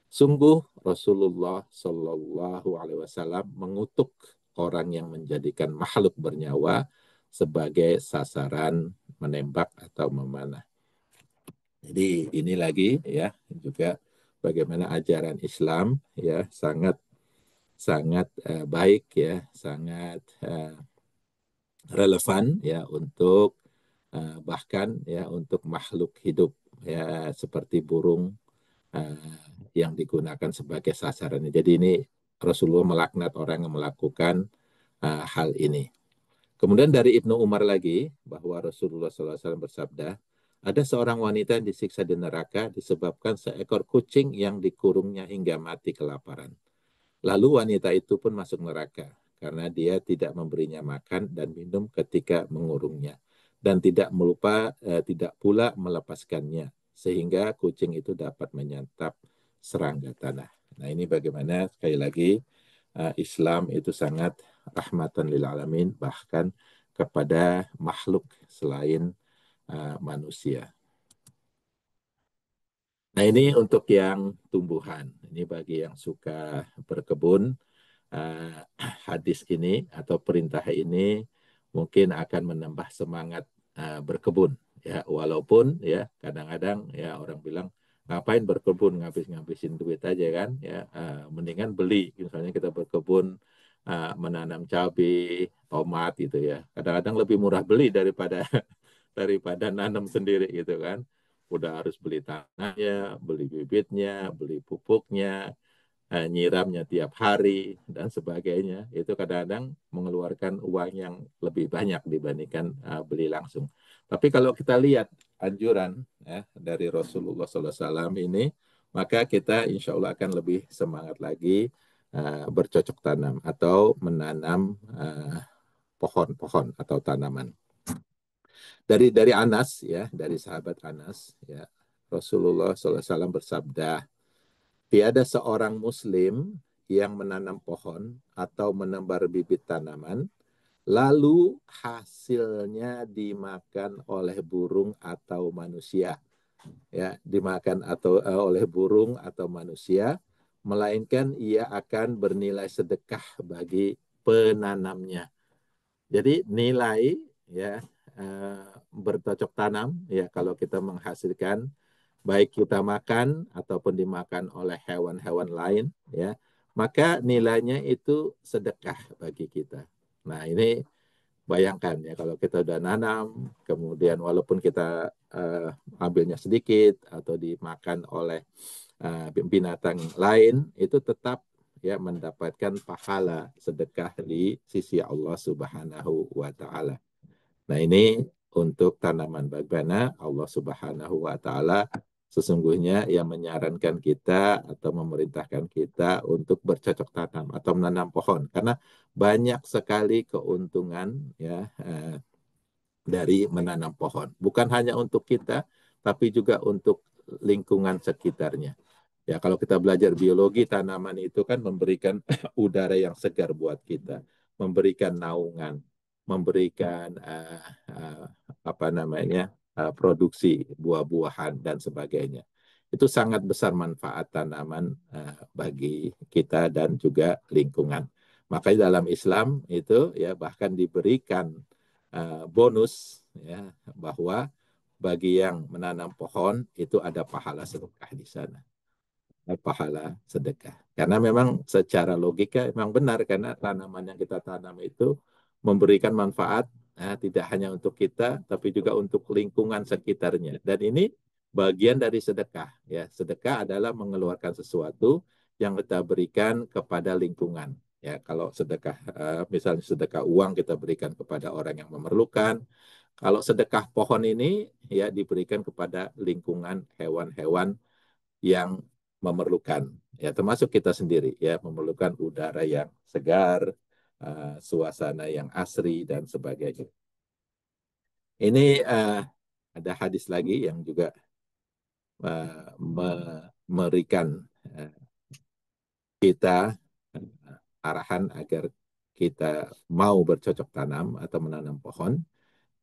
Sungguh Rasulullah Shallallahu alaihi wasallam mengutuk orang yang menjadikan makhluk bernyawa sebagai sasaran menembak atau memanah. Jadi ini lagi ya juga bagaimana ajaran Islam ya sangat sangat baik ya, sangat relevan ya untuk bahkan ya untuk makhluk hidup ya seperti burung yang digunakan sebagai sasaran. Jadi ini Rasulullah melaknat orang yang melakukan hal ini. Kemudian dari Ibnu Umar lagi bahwa Rasulullah SAW bersabda, ada seorang wanita yang disiksa di neraka disebabkan seekor kucing yang dikurungnya hingga mati kelaparan. Lalu wanita itu pun masuk neraka karena dia tidak memberinya makan dan minum ketika mengurungnya dan tidak pula melepaskannya sehingga kucing itu dapat menyantap serangga tanah. Nah, ini bagaimana sekali lagi Islam itu sangat rahmatan lil alamin bahkan kepada makhluk selain manusia. Nah, ini untuk yang tumbuhan. Ini bagi yang suka berkebun, uh, hadis ini atau perintah ini mungkin akan menambah semangat berkebun ya walaupun ya kadang-kadang ya orang bilang ngapain berkebun ngabisin duit aja kan ya mendingan beli misalnya kita berkebun menanam cabai tomat gitu ya kadang-kadang lebih murah beli daripada daripada nanam sendiri gitu kan udah harus beli tanahnya beli bibitnya beli pupuknya nyiramnya tiap hari dan sebagainya itu kadang-kadang mengeluarkan uang yang lebih banyak dibandingkan beli langsung. Tapi kalau kita lihat anjuran ya, dari Rasulullah SAW ini, maka kita insya Allah akan lebih semangat lagi bercocok tanam atau menanam pohon-pohon atau tanaman. Dari Anas ya, dari sahabat Anas ya, Rasulullah SAW bersabda, tiada seorang Muslim yang menanam pohon atau menebar bibit tanaman, lalu hasilnya dimakan oleh burung atau manusia, ya, dimakan atau oleh burung atau manusia, melainkan ia akan bernilai sedekah bagi penanamnya. Jadi nilai ya bercocok tanam ya kalau kita menghasilkan baik kita makan ataupun dimakan oleh hewan-hewan lain ya, maka nilainya itu sedekah bagi kita. Nah, ini bayangkan ya kalau kita udah nanam, kemudian walaupun kita ambilnya sedikit atau dimakan oleh binatang lain, itu tetap ya mendapatkan pahala sedekah di sisi Allah Subhanahu wa taala. Nah, ini untuk tanaman bagaimana Allah Subhanahu wa taala sesungguhnya yang menyarankan kita atau memerintahkan kita untuk bercocok tanam atau menanam pohon karena banyak sekali keuntungan ya dari menanam pohon. Bukan hanya untuk kita, tapi juga untuk lingkungan sekitarnya. Ya, kalau kita belajar biologi, tanaman itu kan memberikan udara yang segar buat kita, memberikan naungan, memberikan apa namanya produksi buah-buahan dan sebagainya. Itu sangat besar manfaat tanaman bagi kita dan juga lingkungan. Makanya dalam Islam itu ya bahkan diberikan bonus ya bahwa bagi yang menanam pohon itu ada pahala sedekah di sana, pahala sedekah. Karena memang secara logika memang benar karena tanaman yang kita tanam itu memberikan manfaat tidak hanya untuk kita tapi juga untuk lingkungan sekitarnya. Dan ini bagian dari sedekah ya. Sedekah adalah mengeluarkan sesuatu yang kita berikan kepada lingkungan. Ya, kalau sedekah misalnya sedekah uang kita berikan kepada orang yang memerlukan. Kalau sedekah pohon ini ya diberikan kepada lingkungan hewan-hewan yang memerlukan, ya termasuk kita sendiri, ya memerlukan udara yang segar, suasana yang asri dan sebagainya. Ini ada hadis lagi yang juga memberikan kita arahan agar kita mau bercocok tanam atau menanam pohon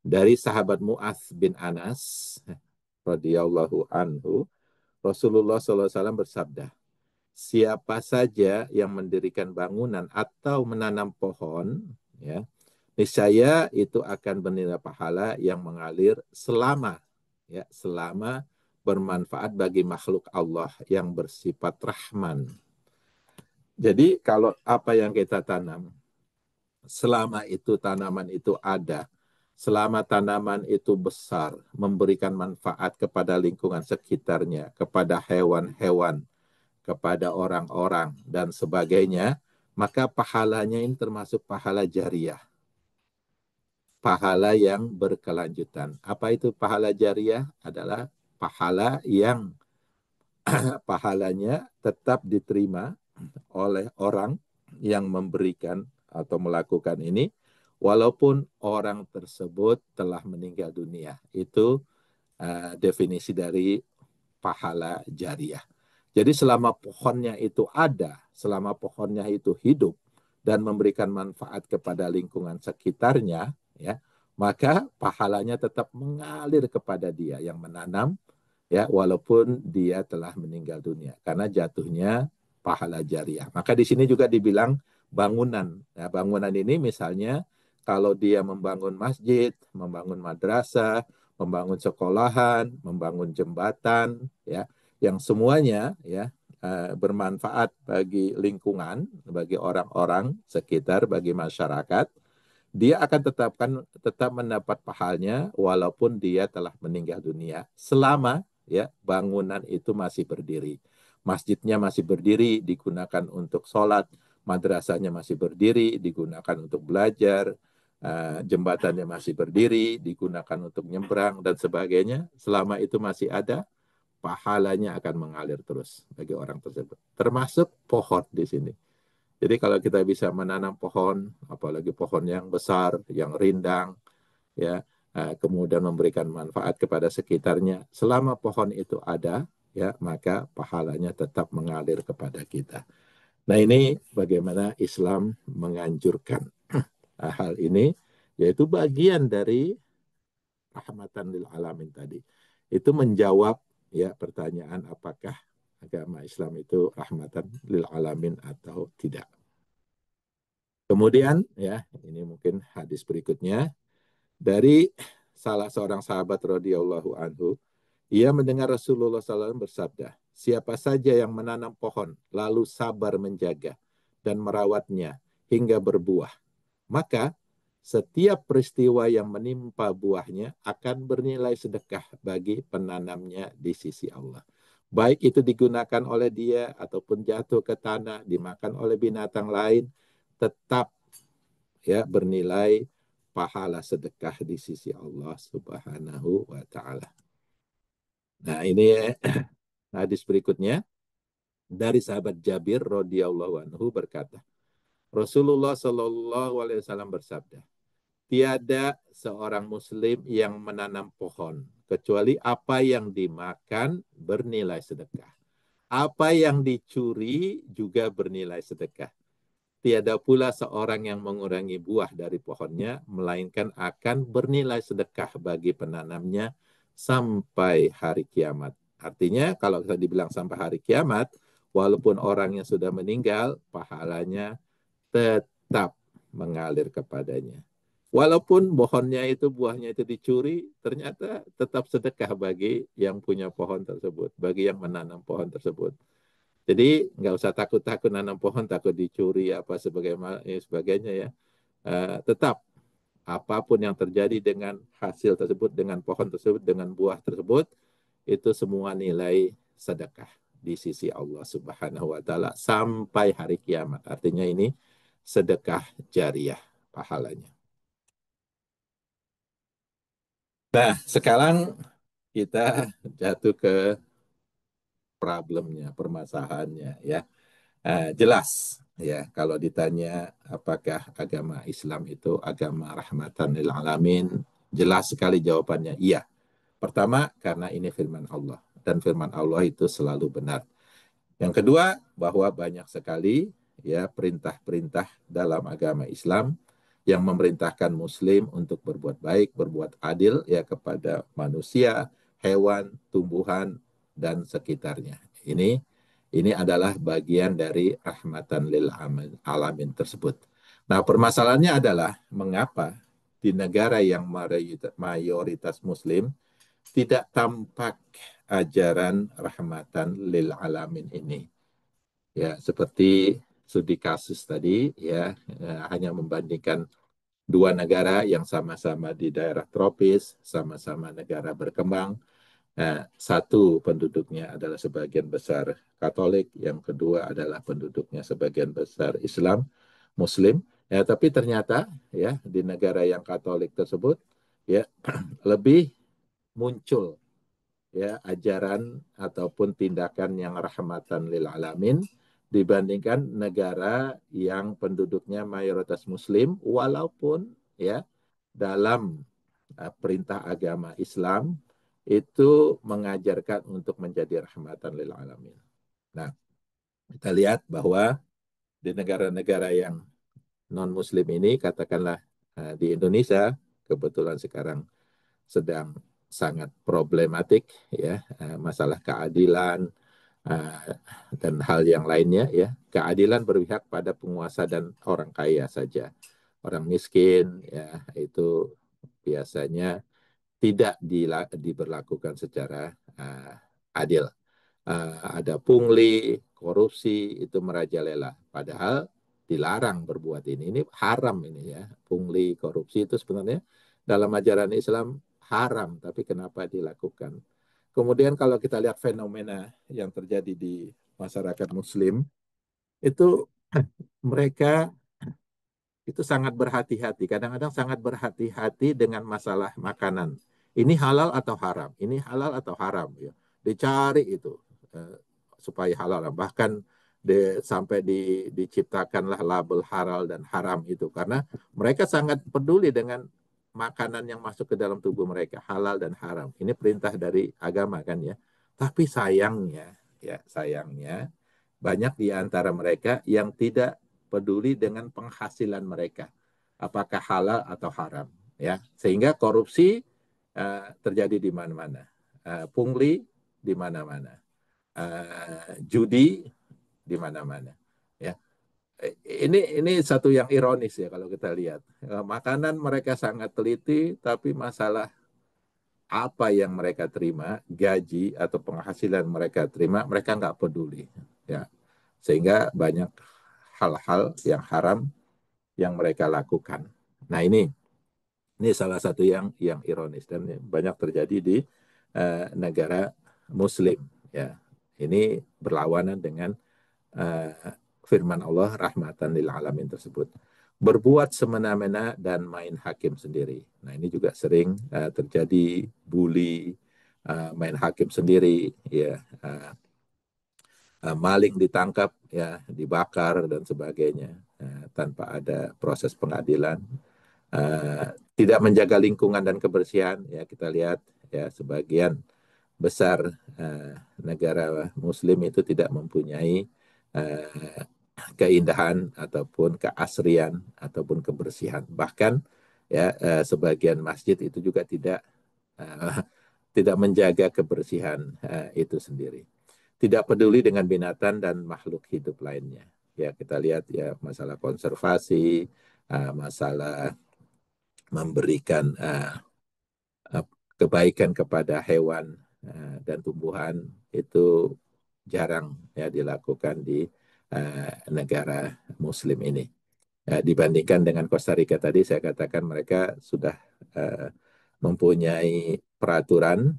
dari sahabat Mu'adz bin Anas radhiyallahu anhu. Rasulullah SAW bersabda, siapa saja yang mendirikan bangunan atau menanam pohon, ya, niscaya itu akan bernilai pahala yang mengalir selama, ya, selama bermanfaat bagi makhluk Allah yang bersifat Rahman. Jadi kalau apa yang kita tanam, selama itu tanaman itu ada, selama tanaman itu besar, memberikan manfaat kepada lingkungan sekitarnya, kepada hewan-hewan, kepada orang-orang dan sebagainya, maka pahalanya ini termasuk pahala jariah. Pahala yang berkelanjutan. Apa itu pahala jariah? Adalah pahala yang pahalanya tetap diterima oleh orang yang memberikan atau melakukan ini, walaupun orang tersebut telah meninggal dunia. Itu definisi dari pahala jariah. Jadi selama pohonnya itu ada, selama pohonnya itu hidup dan memberikan manfaat kepada lingkungan sekitarnya, ya, maka pahalanya tetap mengalir kepada dia yang menanam, ya, walaupun dia telah meninggal dunia, karena jatuhnya pahala jariah. Maka di sini juga dibilang bangunan. Ya, bangunan ini misalnya kalau dia membangun masjid, membangun madrasah, membangun sekolahan, membangun jembatan, ya, yang semuanya ya bermanfaat bagi lingkungan, bagi orang-orang sekitar, bagi masyarakat, dia akan tetap mendapat pahalanya walaupun dia telah meninggal dunia selama ya bangunan itu masih berdiri. Masjidnya masih berdiri, digunakan untuk sholat, madrasahnya masih berdiri, digunakan untuk belajar, jembatannya masih berdiri, digunakan untuk nyebrang dan sebagainya. Selama itu masih ada, pahalanya akan mengalir terus bagi orang tersebut. Termasuk pohon di sini. Jadi kalau kita bisa menanam pohon, apalagi pohon yang besar, yang rindang, ya, kemudian memberikan manfaat kepada sekitarnya, selama pohon itu ada, ya, maka pahalanya tetap mengalir kepada kita. Nah, ini bagaimana Islam menganjurkan hal ini, yaitu bagian dari rahmatan lil alamin tadi. Itu menjawab ya pertanyaan apakah agama Islam itu rahmatan lil alamin atau tidak. Kemudian ya, ini mungkin hadis berikutnya dari salah seorang sahabat radhiyallahu anhu, ia mendengar Rasulullah SAW bersabda, siapa saja yang menanam pohon lalu sabar menjaga dan merawatnya hingga berbuah, maka setiap peristiwa yang menimpa buahnya akan bernilai sedekah bagi penanamnya di sisi Allah. Baik itu digunakan oleh dia ataupun jatuh ke tanah, dimakan oleh binatang lain, tetap ya bernilai pahala sedekah di sisi Allah Subhanahu wa taala. Nah, ini hadis berikutnya dari sahabat Jabir radhiyallahu anhu berkata, Rasulullah Shallallahu alaihi wasallam bersabda, tiada seorang muslim yang menanam pohon kecuali apa yang dimakan bernilai sedekah. Apa yang dicuri juga bernilai sedekah. Tiada pula seorang yang mengurangi buah dari pohonnya, melainkan akan bernilai sedekah bagi penanamnya sampai hari kiamat. Artinya kalau kita dibilang sampai hari kiamat, walaupun orangnya sudah meninggal, pahalanya tetap mengalir kepadanya. Walaupun pohonnya itu, buahnya itu dicuri, ternyata tetap sedekah bagi yang punya pohon tersebut, bagi yang menanam pohon tersebut. Jadi nggak usah takut-takut nanam pohon, takut dicuri apa sebagainya ya. Tetap apapun yang terjadi dengan hasil tersebut, dengan pohon tersebut, dengan buah tersebut, itu semua nilai sedekah di sisi Allah Subhanahu wa taala sampai hari kiamat. Artinya ini sedekah jariah pahalanya. Nah, sekarang kita jatuh ke problemnya, permasalahannya ya. Jelas ya kalau ditanya apakah agama Islam itu agama rahmatan lil alamin, jelas sekali jawabannya iya. Pertama karena ini firman Allah dan firman Allah itu selalu benar. Yang kedua bahwa banyak sekali ya perintah-perintah dalam agama Islam yang memerintahkan muslim untuk berbuat baik, berbuat adil ya kepada manusia, hewan, tumbuhan dan sekitarnya. Ini adalah bagian dari rahmatan lil alamin tersebut. Nah, permasalahannya adalah mengapa di negara yang mayoritas muslim tidak tampak ajaran rahmatan lil alamin ini. Ya, seperti studi kasus tadi ya, hanya membandingkan dua negara yang sama-sama di daerah tropis, sama-sama negara berkembang. Nah, satu penduduknya adalah sebagian besar Katolik, yang kedua adalah penduduknya sebagian besar Islam, Muslim. Ya, tapi ternyata ya di negara yang Katolik tersebut ya lebih muncul ya ajaran ataupun tindakan yang rahmatan lil alamin dibandingkan negara yang penduduknya mayoritas muslim walaupun ya dalam perintah agama Islam itu mengajarkan untuk menjadi rahmatan lil alamin. Nah, kita lihat bahwa di negara-negara yang non muslim ini katakanlah di Indonesia kebetulan sekarang sedang sangat problematik ya masalah keadilan uh, dan hal yang lainnya ya. Keadilan berpihak pada penguasa dan orang kaya saja. Orang miskin ya itu biasanya tidak diberlakukan secara adil. Ada pungli, korupsi itu merajalela. Padahal dilarang berbuat ini. Ini haram ini ya. Pungli, korupsi itu sebenarnya dalam ajaran Islam haram, tapi kenapa dilakukan? Kemudian kalau kita lihat fenomena yang terjadi di masyarakat Muslim, itu mereka itu sangat berhati-hati. Kadang-kadang sangat berhati-hati dengan masalah makanan. Ini halal atau haram? Ini halal atau haram? Ya. Dicari itu supaya halal. Bahkan sampai diciptakanlah label halal dan haram itu karena mereka sangat peduli dengan makanan yang masuk ke dalam tubuh mereka, halal dan haram. Ini perintah dari agama kan ya. Tapi sayangnya, ya sayangnya banyak di antara mereka yang tidak peduli dengan penghasilan mereka, apakah halal atau haram, ya. Sehingga korupsi terjadi di mana-mana, pungli di mana-mana, judi di mana-mana, ya. Ini satu yang ironis ya kalau kita lihat. Makanan mereka sangat teliti, tapi masalah apa yang mereka terima, gaji atau penghasilan mereka terima, mereka nggak peduli. Ya, sehingga banyak hal-hal yang haram yang mereka lakukan. Nah ini salah satu yang ironis dan banyak terjadi di negara Muslim. Ya, ini berlawanan dengan uh, firman Allah rahmatan lil alamin tersebut. Berbuat semena-mena dan main hakim sendiri. Nah ini juga sering terjadi bully, main hakim sendiri, ya, maling ditangkap, ya, dibakar dan sebagainya, tanpa ada proses pengadilan. Tidak menjaga lingkungan dan kebersihan, ya kita lihat ya sebagian besar negara Muslim itu tidak mempunyai uh, keindahan ataupun keasrian ataupun kebersihan. Bahkan ya sebagian masjid itu juga uh, tidak menjaga kebersihan itu sendiri. Tidak peduli dengan binatang dan makhluk hidup lainnya. Ya kita lihat ya masalah konservasi, masalah memberikan kebaikan kepada hewan dan tumbuhan itu jarang ya dilakukan di negara Muslim ini. Dibandingkan dengan Costa Rica tadi, saya katakan mereka sudah uh, mempunyai peraturan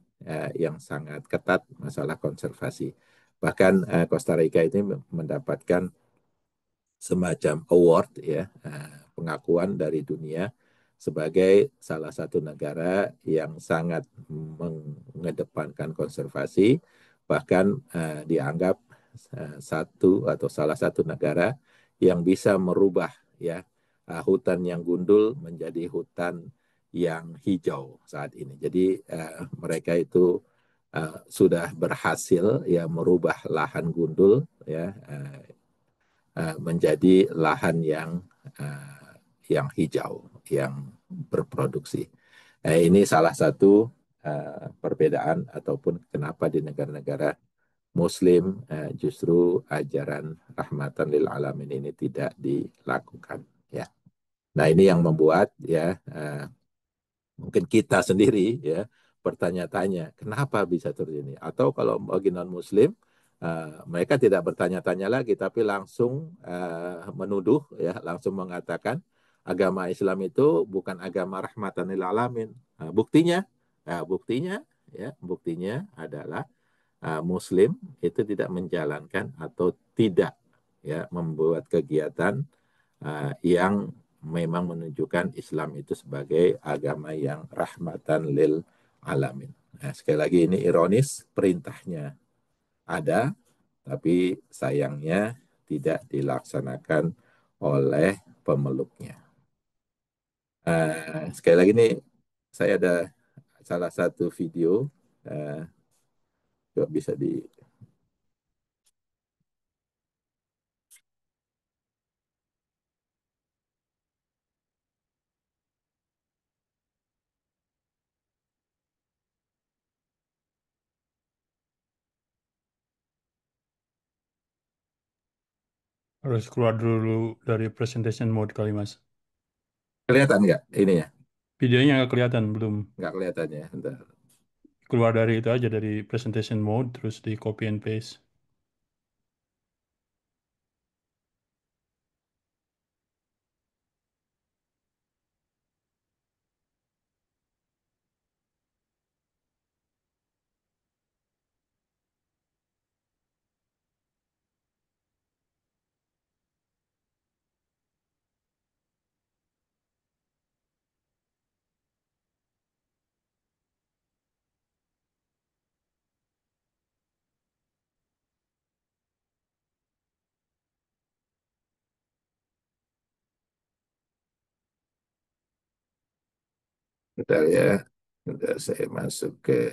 yang sangat ketat masalah konservasi. Bahkan Costa Rica ini mendapatkan semacam award ya, pengakuan dari dunia sebagai salah satu negara yang sangat mengedepankan konservasi, bahkan dianggap satu atau salah satu negara yang bisa merubah ya hutan yang gundul menjadi hutan yang hijau saat ini. Jadi mereka itu sudah berhasil ya merubah lahan gundul ya menjadi lahan yang hijau, yang berproduksi. Ini salah satu perbedaan ataupun kenapa di negara-negara Muslim justru ajaran rahmatan lil alamin ini tidak dilakukan. Ya, nah ini yang membuat ya mungkin kita sendiri ya bertanya-tanya kenapa bisa terjadi atau kalau bagi non muslim mereka tidak bertanya-tanya lagi tapi langsung menuduh ya langsung mengatakan agama Islam itu bukan agama rahmatan lil alamin. Buktinya ya buktinya adalah muslim itu tidak menjalankan atau tidak ya membuat kegiatan yang memang menunjukkan Islam itu sebagai agama yang rahmatan lil alamin. Nah, sekali lagi ini ironis, perintahnya ada, tapi sayangnya tidak dilaksanakan oleh pemeluknya. Sekali lagi ini saya ada salah satu video, uh, coba bisa di Harus keluar dulu dari presentation mode kali, Mas. kelihatan nggak ini ya? Videonya nggak kelihatan, belum. Nggak kelihatan ya. Bentar. Keluar dari itu aja, dari presentation mode, terus di copy and paste. Bentar ya. Bentar saya masuk ke...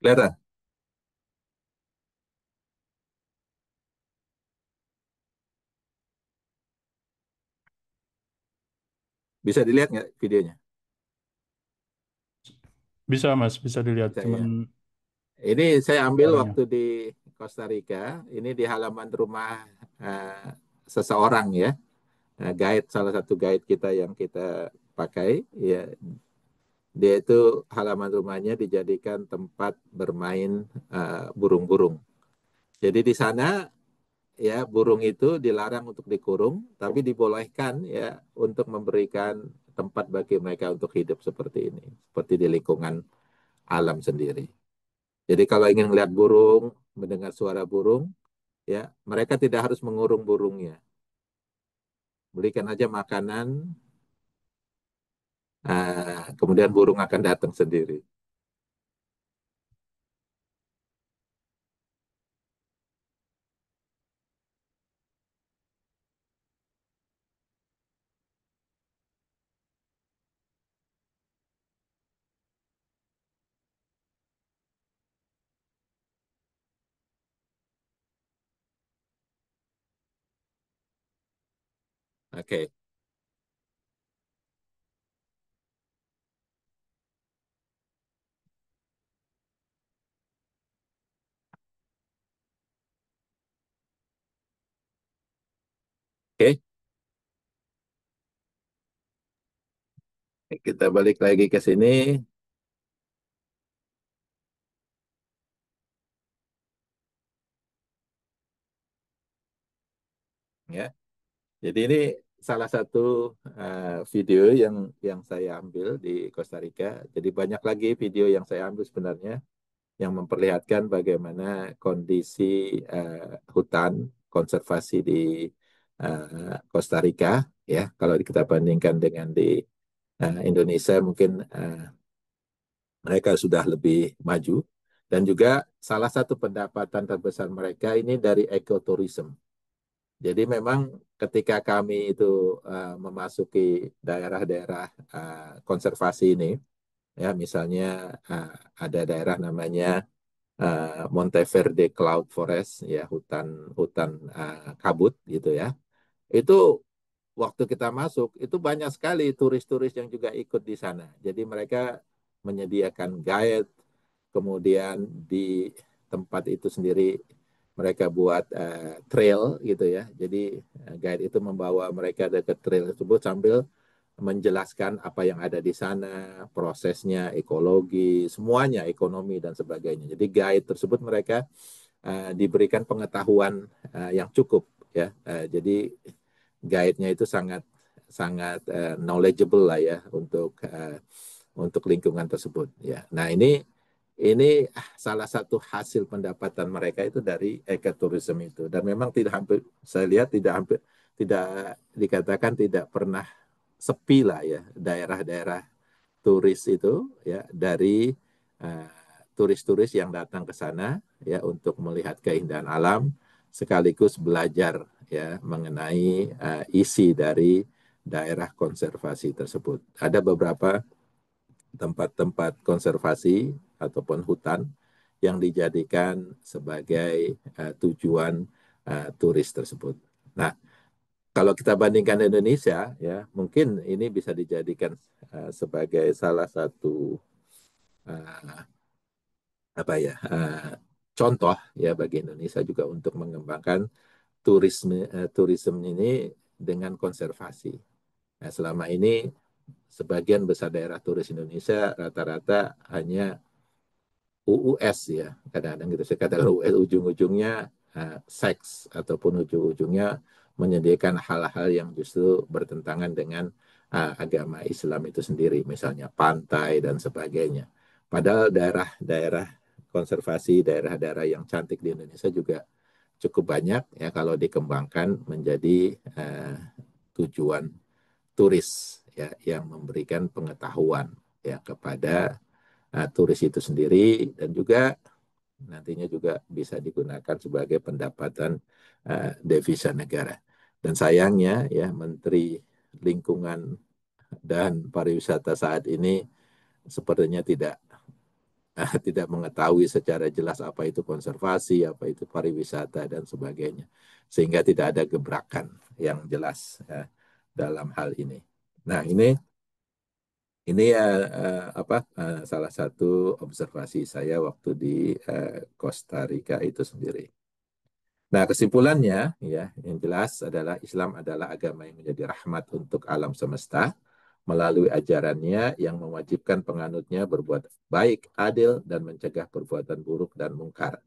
Kelihatan? Bisa dilihat nggak videonya? Bisa Mas, bisa dilihat. Bisa Cuman ya. Ini saya ambil suaranya. waktu di Costa Rica. Ini di halaman rumah eh, seseorang ya. Guide, salah satu guide kita yang kita pakai. Ya, dia itu halaman rumahnya dijadikan tempat bermain burung-burung. Jadi di sana ya burung itu dilarang untuk dikurung, tapi dibolehkan ya untuk memberikan tempat bagi mereka untuk hidup seperti ini, seperti di lingkungan alam sendiri. Jadi kalau ingin melihat burung, mendengar suara burung, ya mereka tidak harus mengurung burungnya. Berikan aja makanan, kemudian burung akan datang sendiri. Oke, oke, kita balik lagi ke sini, ya. Jadi ini salah satu video yang saya ambil di Costa Rica. Jadi banyak lagi video yang saya ambil sebenarnya yang memperlihatkan bagaimana kondisi hutan konservasi di Costa Rica ya. Kalau kita bandingkan dengan di Indonesia mungkin mereka sudah lebih maju dan juga salah satu pendapatan terbesar mereka ini dari ekoturism. Jadi memang ketika kami itu memasuki daerah-daerah konservasi ini, ya misalnya ada daerah namanya Monteverde Cloud Forest, ya hutan hutan kabut gitu ya. Itu waktu kita masuk itu banyak sekali turis-turis yang juga ikut di sana. Jadi mereka menyediakan guide, kemudian di tempat itu sendiri mereka buat trail gitu ya. Jadi guide itu membawa mereka ke trail tersebut sambil menjelaskan apa yang ada di sana, prosesnya, ekologi, semuanya, ekonomi dan sebagainya. Jadi guide tersebut mereka diberikan pengetahuan yang cukup ya. Jadi guide-nya itu sangat sangat knowledgeable lah ya untuk lingkungan tersebut ya. Nah, ini salah satu hasil pendapatan mereka itu dari ekoturism itu dan memang tidak hampir saya lihat tidak dikatakan tidak pernah sepi lah ya daerah-daerah turis itu ya dari uh, turis-turis yang datang ke sana ya untuk melihat keindahan alam sekaligus belajar ya mengenai isi dari daerah konservasi tersebut. Ada beberapa tempat-tempat konservasi ataupun hutan yang dijadikan sebagai tujuan turis tersebut. Nah, kalau kita bandingkan Indonesia, ya mungkin ini bisa dijadikan sebagai salah satu uh, apa ya contoh ya bagi Indonesia juga untuk mengembangkan turisme ini dengan konservasi. Nah, selama ini sebagian besar daerah turis Indonesia rata-rata hanya UUS ya, kadang-kadang gitu saya katakan UUS ujung-ujungnya seks ataupun ujung-ujungnya menyediakan hal-hal yang justru bertentangan dengan agama Islam itu sendiri, misalnya pantai dan sebagainya. Padahal daerah-daerah konservasi, daerah-daerah yang cantik di Indonesia juga cukup banyak ya kalau dikembangkan menjadi tujuan turis ya yang memberikan pengetahuan ya kepada turis itu sendiri dan juga nantinya juga bisa digunakan sebagai pendapatan devisa negara. Dan sayangnya ya Menteri Lingkungan dan Pariwisata saat ini sepertinya tidak mengetahui secara jelas apa itu konservasi, apa itu pariwisata dan sebagainya, sehingga tidak ada gebrakan yang jelas ya, dalam hal ini. Nah, ini apa salah satu observasi saya waktu di Costa Rica itu sendiri. Nah, kesimpulannya ya yang jelas adalah Islam adalah agama yang menjadi rahmat untuk alam semesta melalui ajarannya yang mewajibkan penganutnya berbuat baik, adil dan mencegah perbuatan buruk dan mungkar.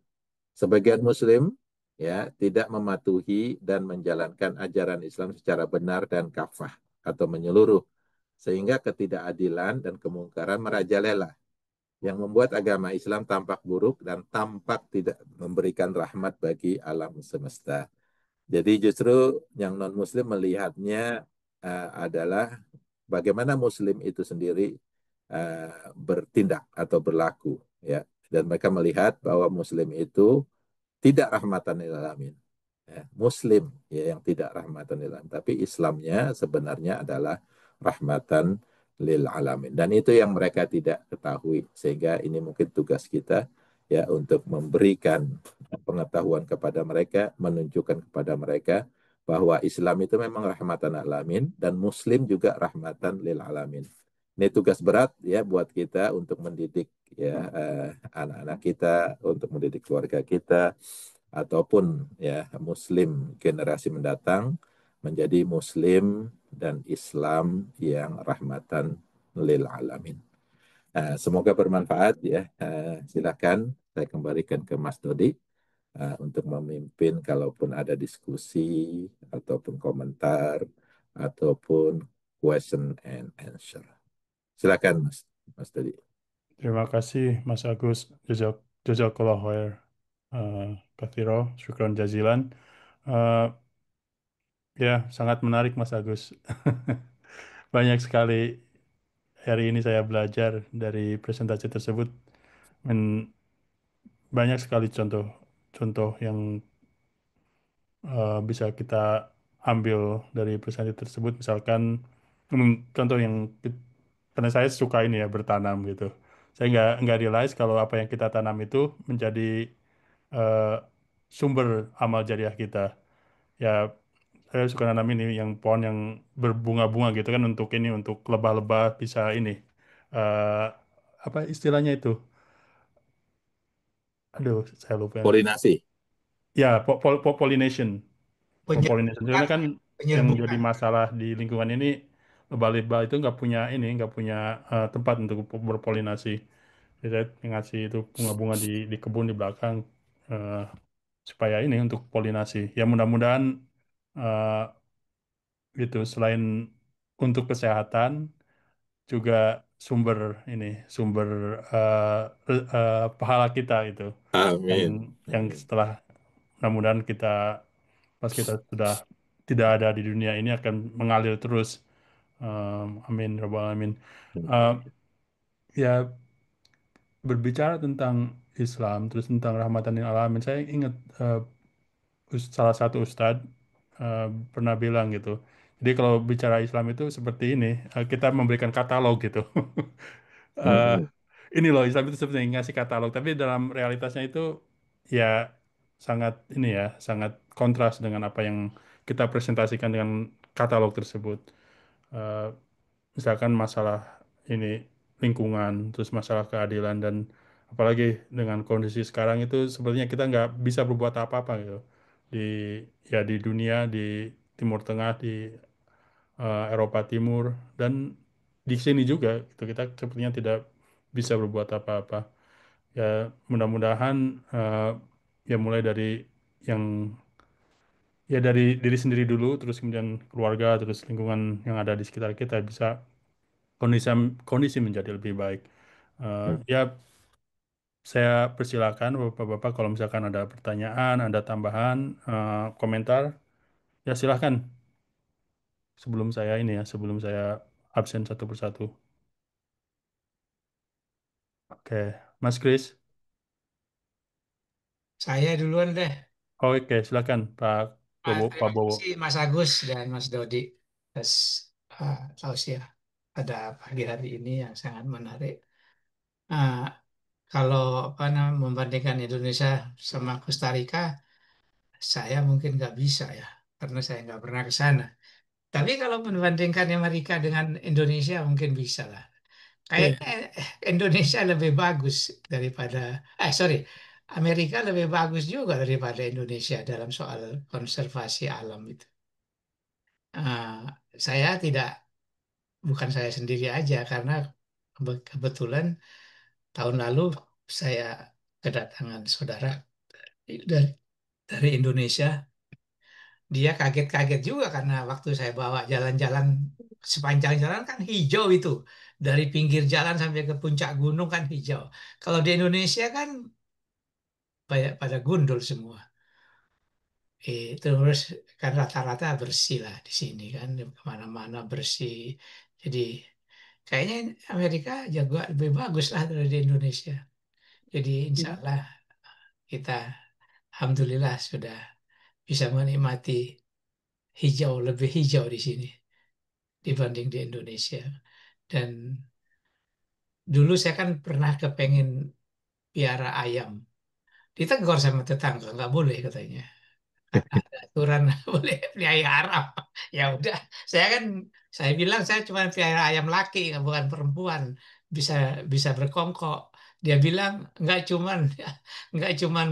Sebagian muslim ya tidak mematuhi dan menjalankan ajaran Islam secara benar dan kafah atau menyeluruh sehingga ketidakadilan dan kemungkaran merajalela yang membuat agama Islam tampak buruk dan tampak tidak memberikan rahmat bagi alam semesta. Jadi justru yang non-Muslim melihatnya adalah bagaimana Muslim itu sendiri bertindak atau berlaku, ya. Dan mereka melihat bahwa Muslim itu tidak rahmatan lil alamin. Ya, Muslim ya yang tidak rahmatan lil alamin, tapi Islamnya sebenarnya adalah rahmatan lil alamin. Dan itu yang mereka tidak ketahui, sehingga ini mungkin tugas kita ya untuk memberikan pengetahuan kepada mereka, menunjukkan kepada mereka bahwa Islam itu memang rahmatan lil alamin dan Muslim juga rahmatan lil alamin. Ini tugas berat ya buat kita untuk mendidik ya anak-anak kita, untuk mendidik keluarga kita, ataupun ya Muslim generasi mendatang menjadi Muslim dan Islam yang rahmatan lil alamin. Semoga bermanfaat ya. Silakan saya kembalikan ke Mas Dodi untuk memimpin kalaupun ada diskusi ataupun komentar ataupun question and answer. Silakan Mas Dodi. Terima kasih Mas Agus. Jazakallah khair. Uh, Kathiro, syukron jazilan. Uh, ya, sangat menarik Mas Agus. Banyak sekali hari ini saya belajar dari presentasi tersebut. Dan banyak sekali contoh yang bisa kita ambil dari presentasi tersebut. Misalkan contoh yang karena saya suka ini ya bertanam gitu. Saya nggak realize kalau apa yang kita tanam itu menjadi eh, sumber amal jariah kita. Ya, saya suka nanam ini yang pohon yang berbunga-bunga gitu kan untuk ini untuk lebah-lebah bisa ini eh apa istilahnya itu? Aduh, saya lupa. Koordinasi. Ya, pollination. Pollination karena Penyerbukan, kan yang jadi penyerbukan. masalah di lingkungan ini lebah-lebah itu nggak punya tempat untuk berpolinasi. Jadi saya ngasih itu bunga-bunga di kebun di belakang eh, supaya ini untuk polinasi. Ya mudah-mudahan eh, gitu selain untuk kesehatan juga sumber ini sumber pahala kita itu yang Amin. yang Amin. setelah mudah-mudahan kita pas kita sudah tidak ada di dunia ini akan mengalir terus. Amin robbal alamin. Eh, ya berbicara tentang Islam terus tentang rahmatan lil alamin saya ingat eh, salah satu ustadz pernah bilang gitu. Jadi kalau bicara Islam itu seperti ini, kita memberikan katalog gitu. Eh, ini loh Islam itu seperti ngasih katalog, tapi dalam realitasnya itu ya sangat ini ya, sangat kontras dengan apa yang kita presentasikan dengan katalog tersebut. Eh, Misalkan masalah ini lingkungan, terus masalah keadilan dan apalagi dengan kondisi sekarang itu sepertinya kita nggak bisa berbuat apa-apa gitu di ya di dunia di Timur Tengah di Eropa Timur dan di sini juga gitu kita sepertinya tidak bisa berbuat apa-apa ya mudah-mudahan ya mulai dari yang ya dari diri sendiri dulu terus kemudian keluarga terus lingkungan yang ada di sekitar kita bisa kondisi kondisi menjadi lebih baik. Hmm. Ya, saya persilakan Bapak-Bapak kalau misalkan ada pertanyaan, ada tambahan, komentar, ya silahkan sebelum saya ini ya, sebelum saya absen satu persatu. Oke, Mas Kris. Saya duluan deh. Oke, silakan Pak Bobo, Pak Terima Bobo. kasih Mas Agus dan Mas Dodi atas tausiah pada pagi hari ini yang sangat menarik. Ah, kalau apa namanya membandingkan Indonesia sama Costa Rica, saya mungkin nggak bisa ya, karena saya nggak pernah ke sana. Tapi kalau membandingkan Amerika dengan Indonesia mungkin bisa lah. Iya. Kayaknya Indonesia lebih bagus daripada, sorry, Amerika lebih bagus juga daripada Indonesia dalam soal konservasi alam itu. Ah, saya tidak, bukan saya sendiri aja, karena kebetulan tahun lalu saya kedatangan saudara dari, dari Indonesia. Dia kaget-kaget juga karena waktu saya bawa jalan-jalan sepanjang jalan kan hijau itu. Dari pinggir jalan sampai ke puncak gunung kan hijau. Kalau di Indonesia kan pada gundul semua. Terus kan rata-rata bersih lah di sini kan, kemana-mana bersih. Jadi kayaknya Amerika juga lebih bagus lah dari di Indonesia. Jadi insya Allah kita alhamdulillah sudah bisa menikmati hijau, lebih hijau di sini dibanding di Indonesia. Dan dulu saya kan pernah kepengen piara ayam. Ditegur sama tetangga, nggak boleh katanya. Ada aturan nggak boleh pelihara. Ya udah, saya kan saya bilang saya cuma pelihara ayam laki, bukan perempuan. Bisa bisa berkongkok. Dia bilang nggak cuman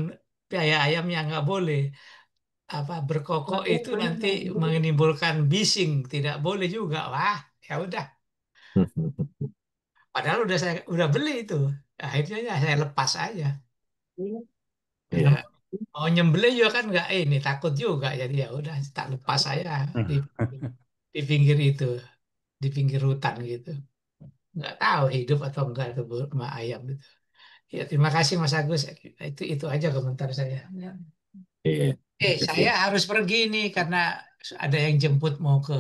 pelihara ayam yang nggak boleh. Apa berkokok itu nanti menimbulkan bising, tidak boleh juga. Wah, ya udah. Padahal udah beli itu. Akhirnya ya saya lepas aja. Ya, Iya. mau nyembelih juga kan nggak ini takut juga. Jadi ya udah tak lepas saya di di pinggir itu, di pinggir hutan gitu. Nggak tahu hidup atau enggak itu sama ayam itu. Ya terima kasih Mas Agus. Itu aja komentar saya. Iya. Terima kasih. Saya harus pergi nih karena ada yang jemput mau ke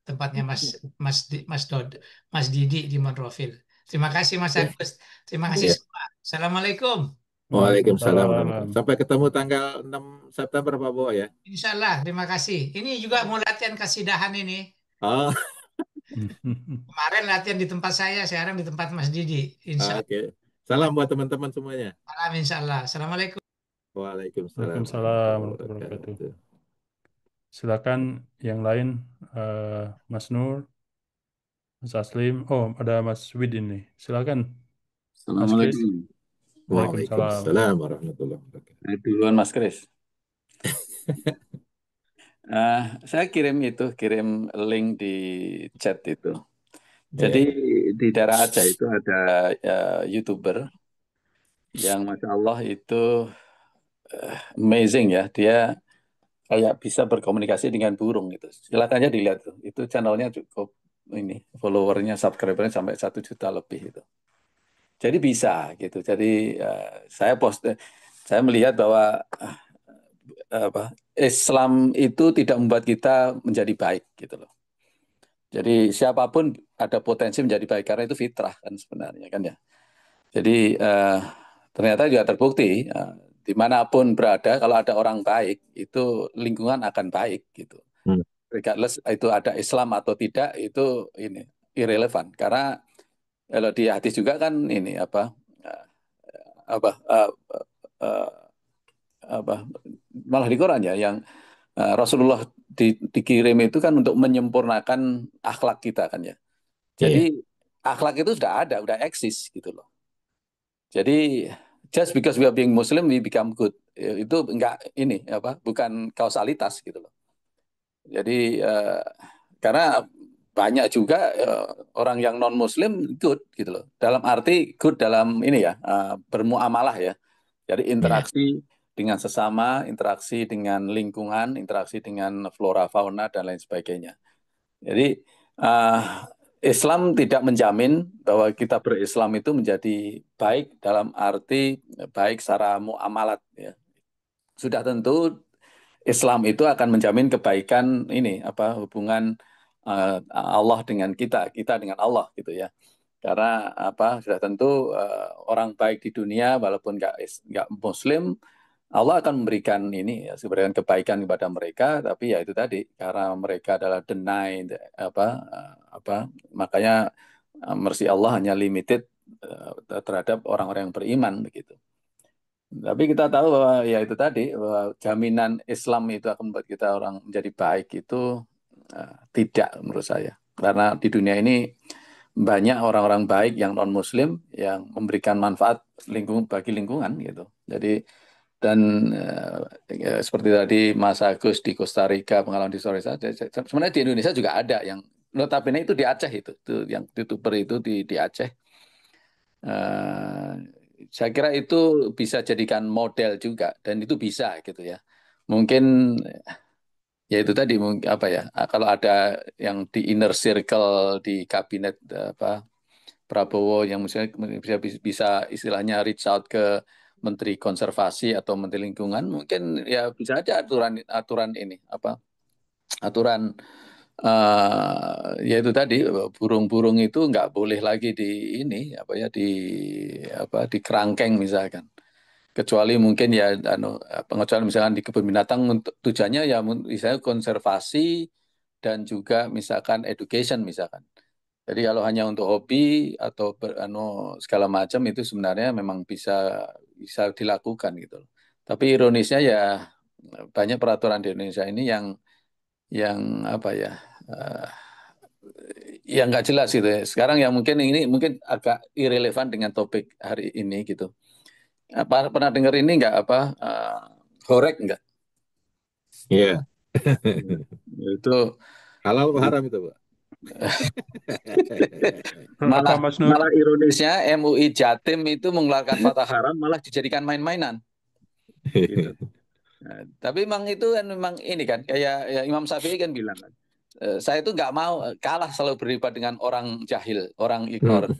tempatnya Mas Didi di Monroville. Terima kasih Mas Ya. Agus. Terima kasih Iya. semua. Assalamualaikum. Waalaikumsalam warahmatullahi Waalaikumsalam. Sampai ketemu tanggal 6 September Pak Bo ya. Insya Allah, terima kasih. Ini juga mau latihan kasidahan ini. Oh, Kemarin latihan di tempat saya, sekarang di tempat Mas Didi. Insya oke. Salam buat teman-teman semuanya. Allah, insya Allah. Assalamualaikum. Waalaikumsalam Waalaikumsalam warahmatullahi warahmatullahi wabarakatuh. wabarakatuh. Silakan yang lain, Mas Nur, Mas Aslim. Oh, ada Mas Widin nih. Silakan, Mas Kris. Assalamualaikum. Waalaikumsalam. Waalaikumsalam warahmatullahi wabarakatuh. Duluan Mas Kris. Saya kirim link di chat itu. Jadi Iya. di daerah Aceh itu ada YouTuber yang Masya Allah itu amazing ya. Dia kayak bisa berkomunikasi dengan burung gitu. Silakan aja dilihat tuh. Itu channelnya cukup ini followernya, subscribernya sampai 1 juta lebih itu. Jadi bisa gitu. Jadi saya melihat bahwa apa Islam itu tidak membuat kita menjadi baik gitu loh. Jadi siapapun ada potensi menjadi baik karena itu fitrah kan sebenarnya kan ya. Jadi ternyata juga terbukti dimanapun berada kalau ada orang baik itu lingkungan akan baik gitu. Hmm. Regardless itu ada Islam atau tidak itu ini irrelevant karena kalau di hadis juga kan ini eh, apa eh, eh, apa malah di Quran ya yang Rasulullah dikirim itu kan untuk menyempurnakan akhlak kita kan ya. Jadi Iya. akhlak itu sudah ada, sudah eksis gitu loh. Jadi just because we are being Muslim we become good. Itu enggak ini bukan kausalitas gitu loh. Jadi karena banyak juga orang yang non Muslim good gitu loh. Dalam arti good dalam ini ya bermuamalah ya. Jadi Ya, interaksi dengan sesama, interaksi dengan lingkungan, interaksi dengan flora fauna dan lain sebagainya. Jadi uh, Islam tidak menjamin bahwa kita berislam itu menjadi baik dalam arti baik secara muamalat ya. Sudah tentu Islam itu akan menjamin kebaikan ini apa hubungan Allah dengan kita, kita dengan Allah gitu ya. Karena apa sudah tentu orang baik di dunia walaupun nggak Muslim, Allah akan memberikan ini ya, memberikan kebaikan kepada mereka, tapi ya itu tadi karena mereka adalah deny apa makanya mercy Allah hanya limited terhadap orang-orang yang beriman begitu. Tapi kita tahu bahwa ya itu tadi bahwa jaminan Islam itu akan membuat kita orang menjadi baik itu tidak menurut saya. Karena di dunia ini banyak orang-orang baik yang non-Muslim yang memberikan manfaat bagi lingkungan gitu. Jadi dan seperti tadi Mas Agus di Costa Rica pengalaman di Costa Rica, sebenarnya di Indonesia juga ada yang notabene itu di Aceh itu yang YouTuber itu di Aceh. Saya kira itu bisa jadikan model juga dan itu bisa gitu ya. Mungkin ya itu tadi mungkin apa ya kalau ada yang di inner circle di kabinet apa Prabowo yang misalnya bisa istilahnya reach out ke Menteri Konservasi atau Menteri Lingkungan mungkin ya bisa aja aturan ini apa aturan ya itu tadi burung-burung itu nggak boleh lagi di ini apa ya di kerangkeng misalkan kecuali mungkin ya pengecualian misalkan di kebun binatang untuk tujuannya ya misalnya konservasi dan juga misalkan education misalkan. Jadi kalau hanya untuk hobi atau segala macam itu sebenarnya memang bisa bisa dilakukan gitu loh. Tapi ironisnya ya banyak peraturan di Indonesia ini yang apa ya eh, yang nggak jelas gitu ya. Sekarang ya mungkin ini mungkin agak irrelevan dengan topik hari ini gitu. Pernah dengar ini nggak apa horek nggak? Iya. Itu Halal apa haram itu, Pak? Apa malah Mas Nur? malah ironisnya MUI Jatim itu mengeluarkan fatwa haram malah dijadikan main-mainan. Gitu. Nah, tapi memang itu kan memang ini kan kayak ya Imam Syafi'i kan bilang kan, saya itu nggak mau kalah selalu berdebat dengan orang jahil, orang ignorant.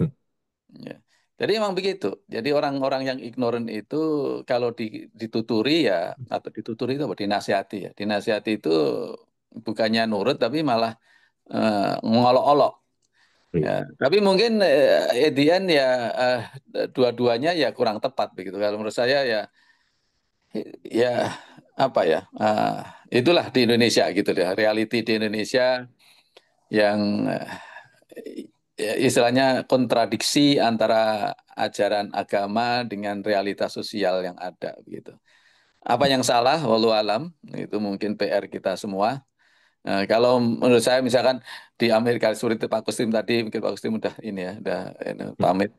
Ya. Jadi memang begitu. Jadi orang-orang yang ignorant itu kalau dituturi ya atau dituturi itu apa? Dinasihati ya. Dinasihati itu bukannya nurut tapi malah ngolok-olok. Ya. Tapi mungkin at the end ya dua-duanya ya kurang tepat begitu. Kalau menurut saya ya ya apa ya itulah di Indonesia gitu ya. Reality di Indonesia yang ya, istilahnya kontradiksi antara ajaran agama dengan realitas sosial yang ada gitu. Apa yang salah, walau alam, itu mungkin PR kita semua. Nah, kalau menurut saya misalkan di Amerika seperti Pak Kustim tadi, mungkin Pak Kustim udah ini ya, udah pamit.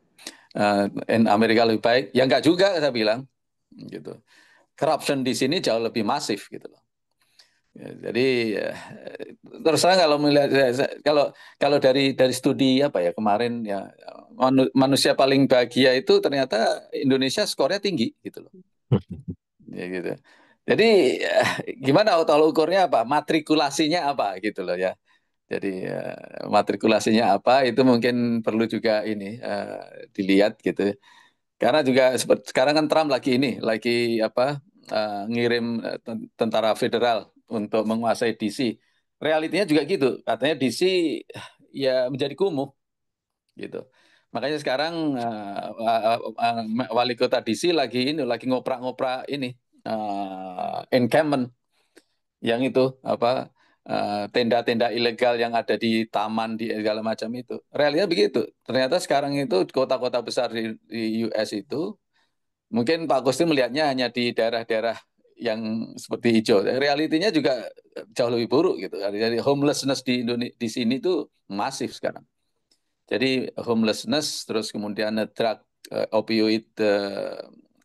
Amerika lebih baik, ya enggak juga saya bilang, gitu. Corruption di sini jauh lebih masif gitu loh. Ya, jadi terus terang kalau melihat kalau kalau dari studi apa ya kemarin ya manusia paling bahagia itu ternyata Indonesia skornya tinggi gitu loh. Ya gitu. Jadi gimana tolak ukurnya apa? Matrikulasinya apa gitu loh ya. Jadi matrikulasinya apa itu mungkin perlu juga ini dilihat gitu. Karena juga seperti sekarang kan Trump lagi ini lagi apa ngirim tentara federal untuk menguasai DC. Realitinya juga gitu. Katanya DC ya menjadi kumuh gitu. Makanya sekarang wali kota DC lagi ngoprak-ngoprak ini encampment yang itu apa tenda-tenda ilegal yang ada di taman di segala macam itu. Realnya begitu. Ternyata sekarang itu kota-kota besar di US itu mungkin Pak Gusti melihatnya hanya di daerah-daerah yang seperti hijau. Realitinya juga jauh lebih buruk gitu. Jadi homelessness di Indonesia di sini tuh masif sekarang. Jadi homelessness terus kemudian drug opioid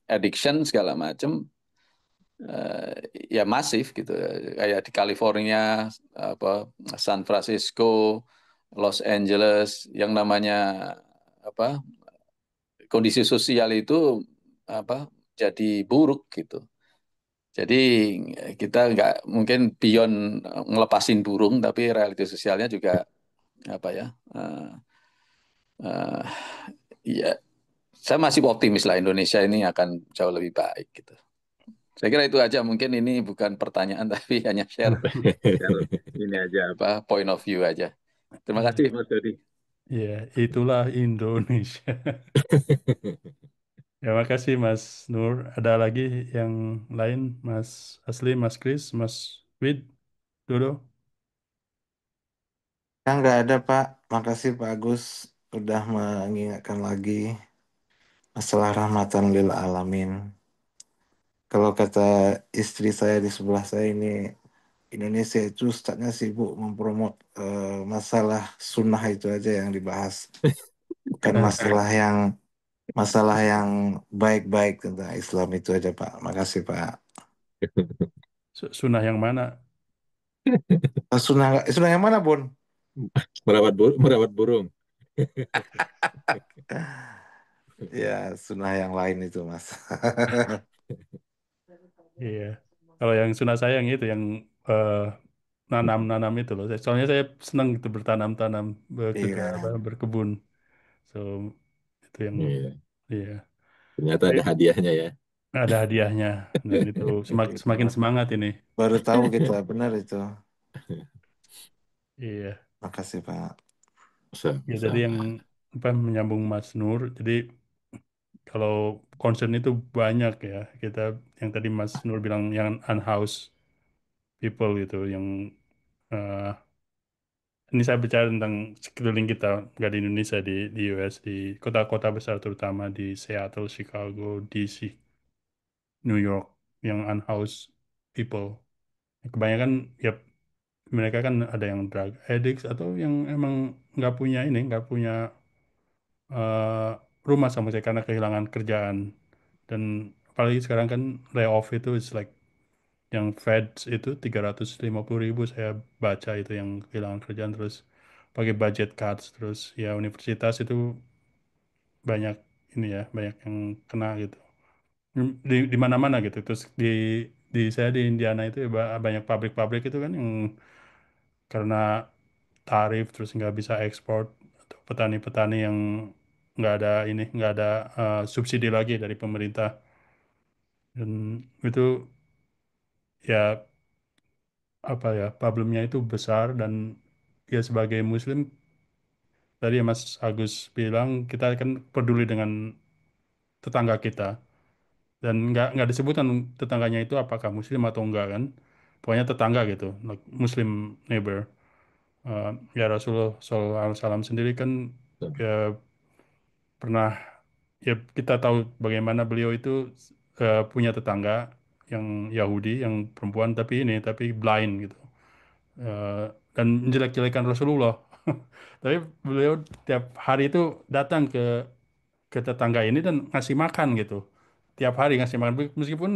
addiction segala macam ya masif gitu kayak di California apa San Francisco Los Angeles yang namanya apa kondisi sosial itu apa jadi buruk gitu jadi kita nggak mungkin beyond ngelepasin burung tapi realitas sosialnya juga apa ya, uh, ya saya masih optimis lah Indonesia ini akan jauh lebih baik gitu. Saya kira itu aja, mungkin ini bukan pertanyaan tapi hanya share, share ini aja apa point of view aja. Terima Iya, kasih Mas Dodi. iya, itulah Indonesia. Ya, makasih Mas Nur. Ada lagi yang lain, Mas Asli, Mas Kris, Mas Wid, Dodo? Nggak ada Pak. Makasih Pak Agus udah mengingatkan lagi masalah rahmatan lil alamin. Kalau kata istri saya di sebelah saya ini, Indonesia itu ustadznya sibuk mempromot masalah sunnah itu aja yang dibahas, bukan masalah yang baik-baik tentang Islam itu aja Pak. Makasih Pak. Sunnah yang mana? Sunnah yang mana Bun? Merawat burung. Ya sunnah yang lain itu Mas. Iya. Kalau yang sunnah saya yang itu, yang eh, nanam-nanam itu loh. Soalnya saya senang itu bertanam-tanam, Iya. berkebun. So, itu yang, Iya. iya. Ternyata Tapi ada hadiahnya ya. ada hadiahnya. Dan itu semakin semangat ini. Baru tahu kita, benar itu. Iya. Makasih Pak. Ya, jadi yang Sama-sama. apa menyambung Mas Nur. Jadi kalau concern itu banyak ya. Kita yang tadi Mas Nur bilang yang unhoused people gitu, yang eh, ini saya bicara tentang sekeliling kita, nggak di Indonesia, di US, di kota-kota besar terutama di Seattle, Chicago, DC, New York, yang unhoused people. Kebanyakan ya mereka kan ada yang drug addicts atau yang emang nggak punya eh, rumah sama sekali karena kehilangan kerjaan. Dan apalagi sekarang kan layoff itu is like yang Fed itu 350.000 saya baca itu yang kehilangan kerjaan, terus pakai budget cuts, terus ya universitas itu banyak ini ya, banyak yang kena gitu di mana-mana gitu. Terus di saya di Indiana itu ya banyak pabrik-pabrik itu kan yang karena tarif terus nggak bisa ekspor, atau petani-petani yang nggak ada subsidi lagi dari pemerintah. Dan itu ya apa ya, problemnya itu besar. Dan ya sebagai Muslim tadi ya Mas Agus bilang kita kan peduli dengan tetangga kita, dan nggak disebutkan tetangganya itu apakah Muslim atau enggak kan, pokoknya tetangga gitu, like Muslim neighbor. Ya Rasulullah SAW sendiri kan ya pernah, ya kita tahu bagaimana beliau itu punya tetangga yang Yahudi, yang perempuan tapi blind gitu. Eh, dan menjelek-jelekan Rasulullah. Tapi beliau tiap hari itu datang ke tetangga ini dan ngasih makan gitu. Tiap hari ngasih makan meskipun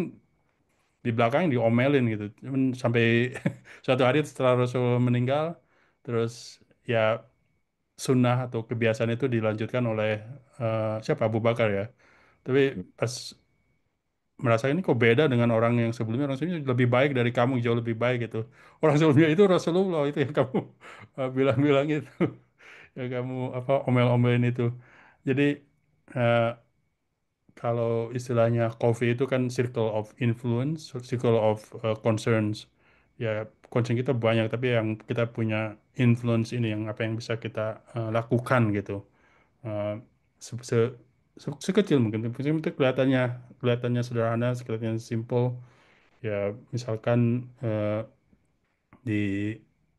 di belakang diomelin gitu. Cuman sampai suatu hari setelah Rasul meninggal, terus ya sunnah atau kebiasaan itu dilanjutkan oleh siapa, Abu Bakar ya. Tapi pas merasa ini kok beda dengan orang sebelumnya lebih baik dari kamu, jauh lebih baik gitu. Orang sebelumnya itu Rasulullah itu yang kamu bilang-bilang itu, yang kamu apa omel-omelin itu. Jadi eh, kalau istilahnya coffee itu kan circle of influence, circle of concerns. Ya concern kita banyak, tapi yang kita punya influence ini, yang apa yang bisa kita lakukan gitu. Eh, se- se- Sekecil mungkin, itu kelihatannya sederhana, kelihatannya simple. Ya misalkan di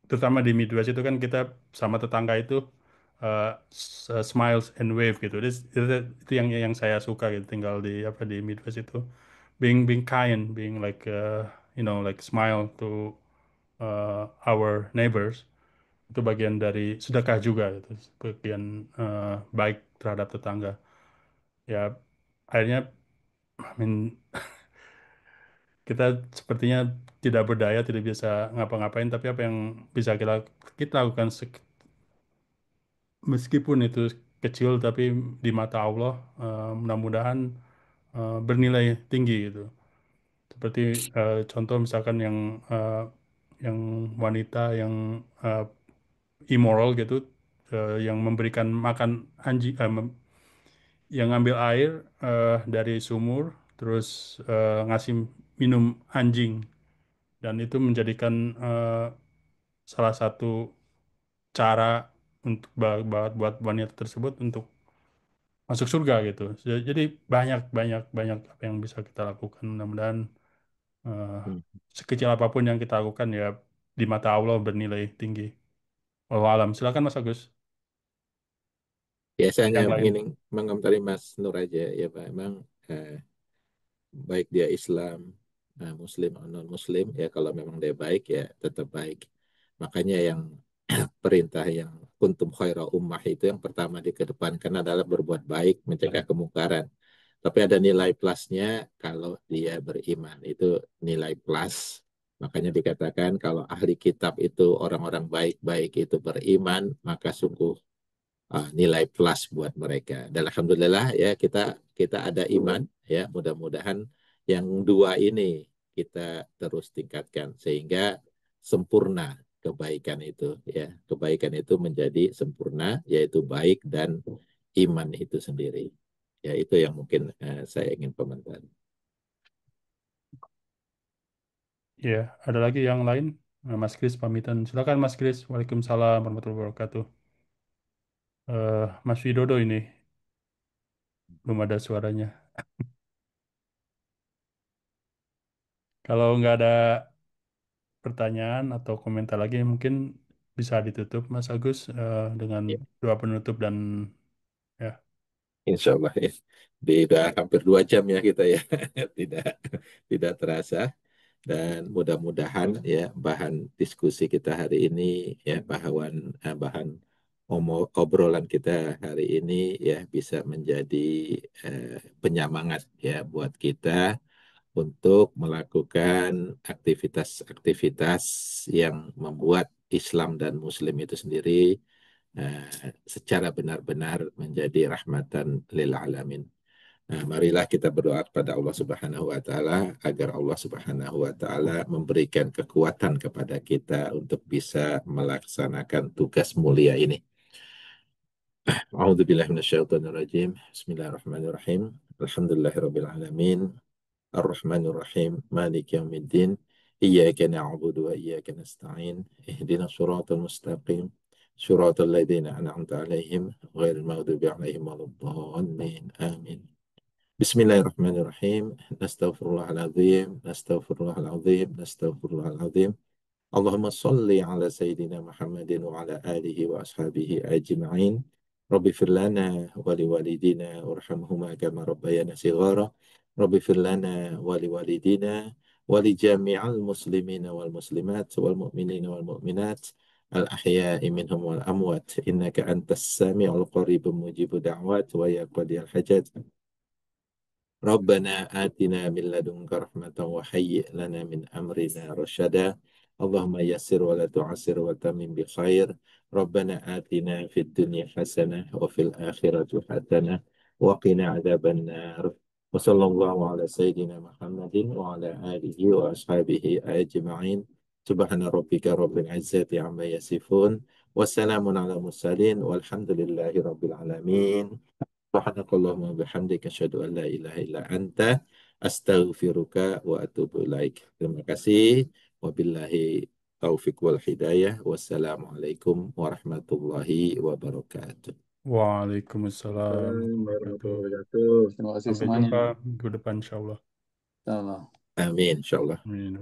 terutama di Midwest itu kan kita sama tetangga itu smiles and wave gitu. Itu yang saya suka gitu, tinggal di apa di Midwest itu, being kind, being like like smile to our neighbors, itu bagian dari sedekah juga gitu, bagian baik terhadap tetangga. Ya akhirnya I mean, kita sepertinya tidak berdaya, tidak bisa ngapa-ngapain, tapi apa yang bisa kita lakukan meskipun itu kecil, tapi di mata Allah mudah-mudahan bernilai tinggi gitu. Seperti contoh misalkan yang wanita yang immoral gitu, yang memberikan makan anjing, yang ngambil air dari sumur, terus ngasih minum anjing, dan itu menjadikan salah satu cara untuk buat wanita tersebut untuk masuk surga gitu. Jadi banyak banyak banyak apa yang bisa kita lakukan. Mudah-mudahan eh, Hmm. sekecil apapun yang kita lakukan ya di mata Allah bernilai tinggi. Wallahu alam. Silakan Mas Agus. Ya, saya hanya Yang lain. ingin mengomentari Mas Nur aja ya Pak. Emang eh, baik dia Islam, Muslim atau non-Muslim, ya kalau memang dia baik ya tetap baik. Makanya yang perintah yang kuntum khaira ummah itu yang pertama dikedepankan adalah berbuat baik, mencegah kemungkaran. Tapi ada nilai plusnya kalau dia beriman, itu nilai plus. Makanya dikatakan kalau ahli kitab itu orang-orang baik-baik itu beriman, maka sungguh nilai plus buat mereka. Dan alhamdulillah ya kita kita ada iman ya, mudah-mudahan yang dua ini kita terus tingkatkan sehingga sempurna kebaikan itu ya. Kebaikan itu menjadi sempurna yaitu baik dan iman itu sendiri. Ya itu yang mungkin saya ingin komentar. Ya, ada lagi yang lain? Mas Kris pamitan. Silakan Mas Kris. Waalaikumsalam warahmatullahi wabarakatuh. Mas Widodo ini belum ada suaranya. Kalau nggak ada pertanyaan atau komentar lagi, mungkin bisa ditutup Mas Agus dengan Ya, doa penutup dan ya. insya Allah ya. Udah hampir 2 jam ya kita ya. Tidak tidak terasa. Dan mudah-mudahan ya bahan diskusi kita hari ini ya bahan obrolan kita hari ini ya bisa menjadi penyemangat ya buat kita untuk melakukan aktivitas-aktivitas yang membuat Islam dan Muslim itu sendiri secara benar-benar menjadi rahmatan lil alamin. Nah, marilah kita berdoa kepada Allah Subhanahu wa taala agar Allah Subhanahu wa taala memberikan kekuatan kepada kita untuk bisa melaksanakan tugas mulia ini. A'udzubillahi minasyaitonirrajim. Bismillahirrahmanirrahim. Alhamdulillahirabbil alamin. Ar-Rahmanir Rahim. Maliki yaumiddin. Iyyaka na'budu wa iyyaka nasta'in. Ihdinas shiratal mustaqim. Shiratal ladzina an'amta 'alaihim ghairil maghdubi 'alaihim waladdallin. Amin. Bismillahirrahmanirrahim. Nastaghfirullahaladzim. Nastaghfirullahaladzim. Nastaghfirullahaladzim. Allahumma salli ala Sayyidina Muhammadin wa ala alihi wa ashabihi ajma'in. Rabbi firlana wa liwalidina warhamhuma kama rabbayana sighara. Rabbi firlana wa liwalidina wa li jami'al muslimina wal muslimat wal mu'minina wal mu'minat al ahya'i minhum wal amwat innaka antas sami'ul qaribun mujibu da'wat wa ya qadiyal hajat. ربنا آتنا من لدنك رحمة وهيئ لنا من أمرنا رشدا اللهم يسر ولا تعسر وتمم بخير ربنا آتنا في الدنيا حسنة وفي الآخرة حسنة وقنا عذاب النار وصلى الله على سيدنا محمد وعلى آله وأصحابه أجمعين سبحان ربك رب العزة عما يصفون والسلام على المرسلين والحمد لله رب العالمين Subhanakallahumma bihamdika asyhadu an la ilaha illa anta astaghfiruka wa atubu ilaik. Terima kasih. Wabillahi taufik wal hidayah. Wassalamualaikum warahmatullahi wabarakatuh. Waalaikumsalam Warahmatullahi warahmatullahi wabarakatuh. wabarakatuh. Terima kasih Sampai semuanya. jumpa minggu depan insya Allah. Salam. Amin, insyaallah. Amin.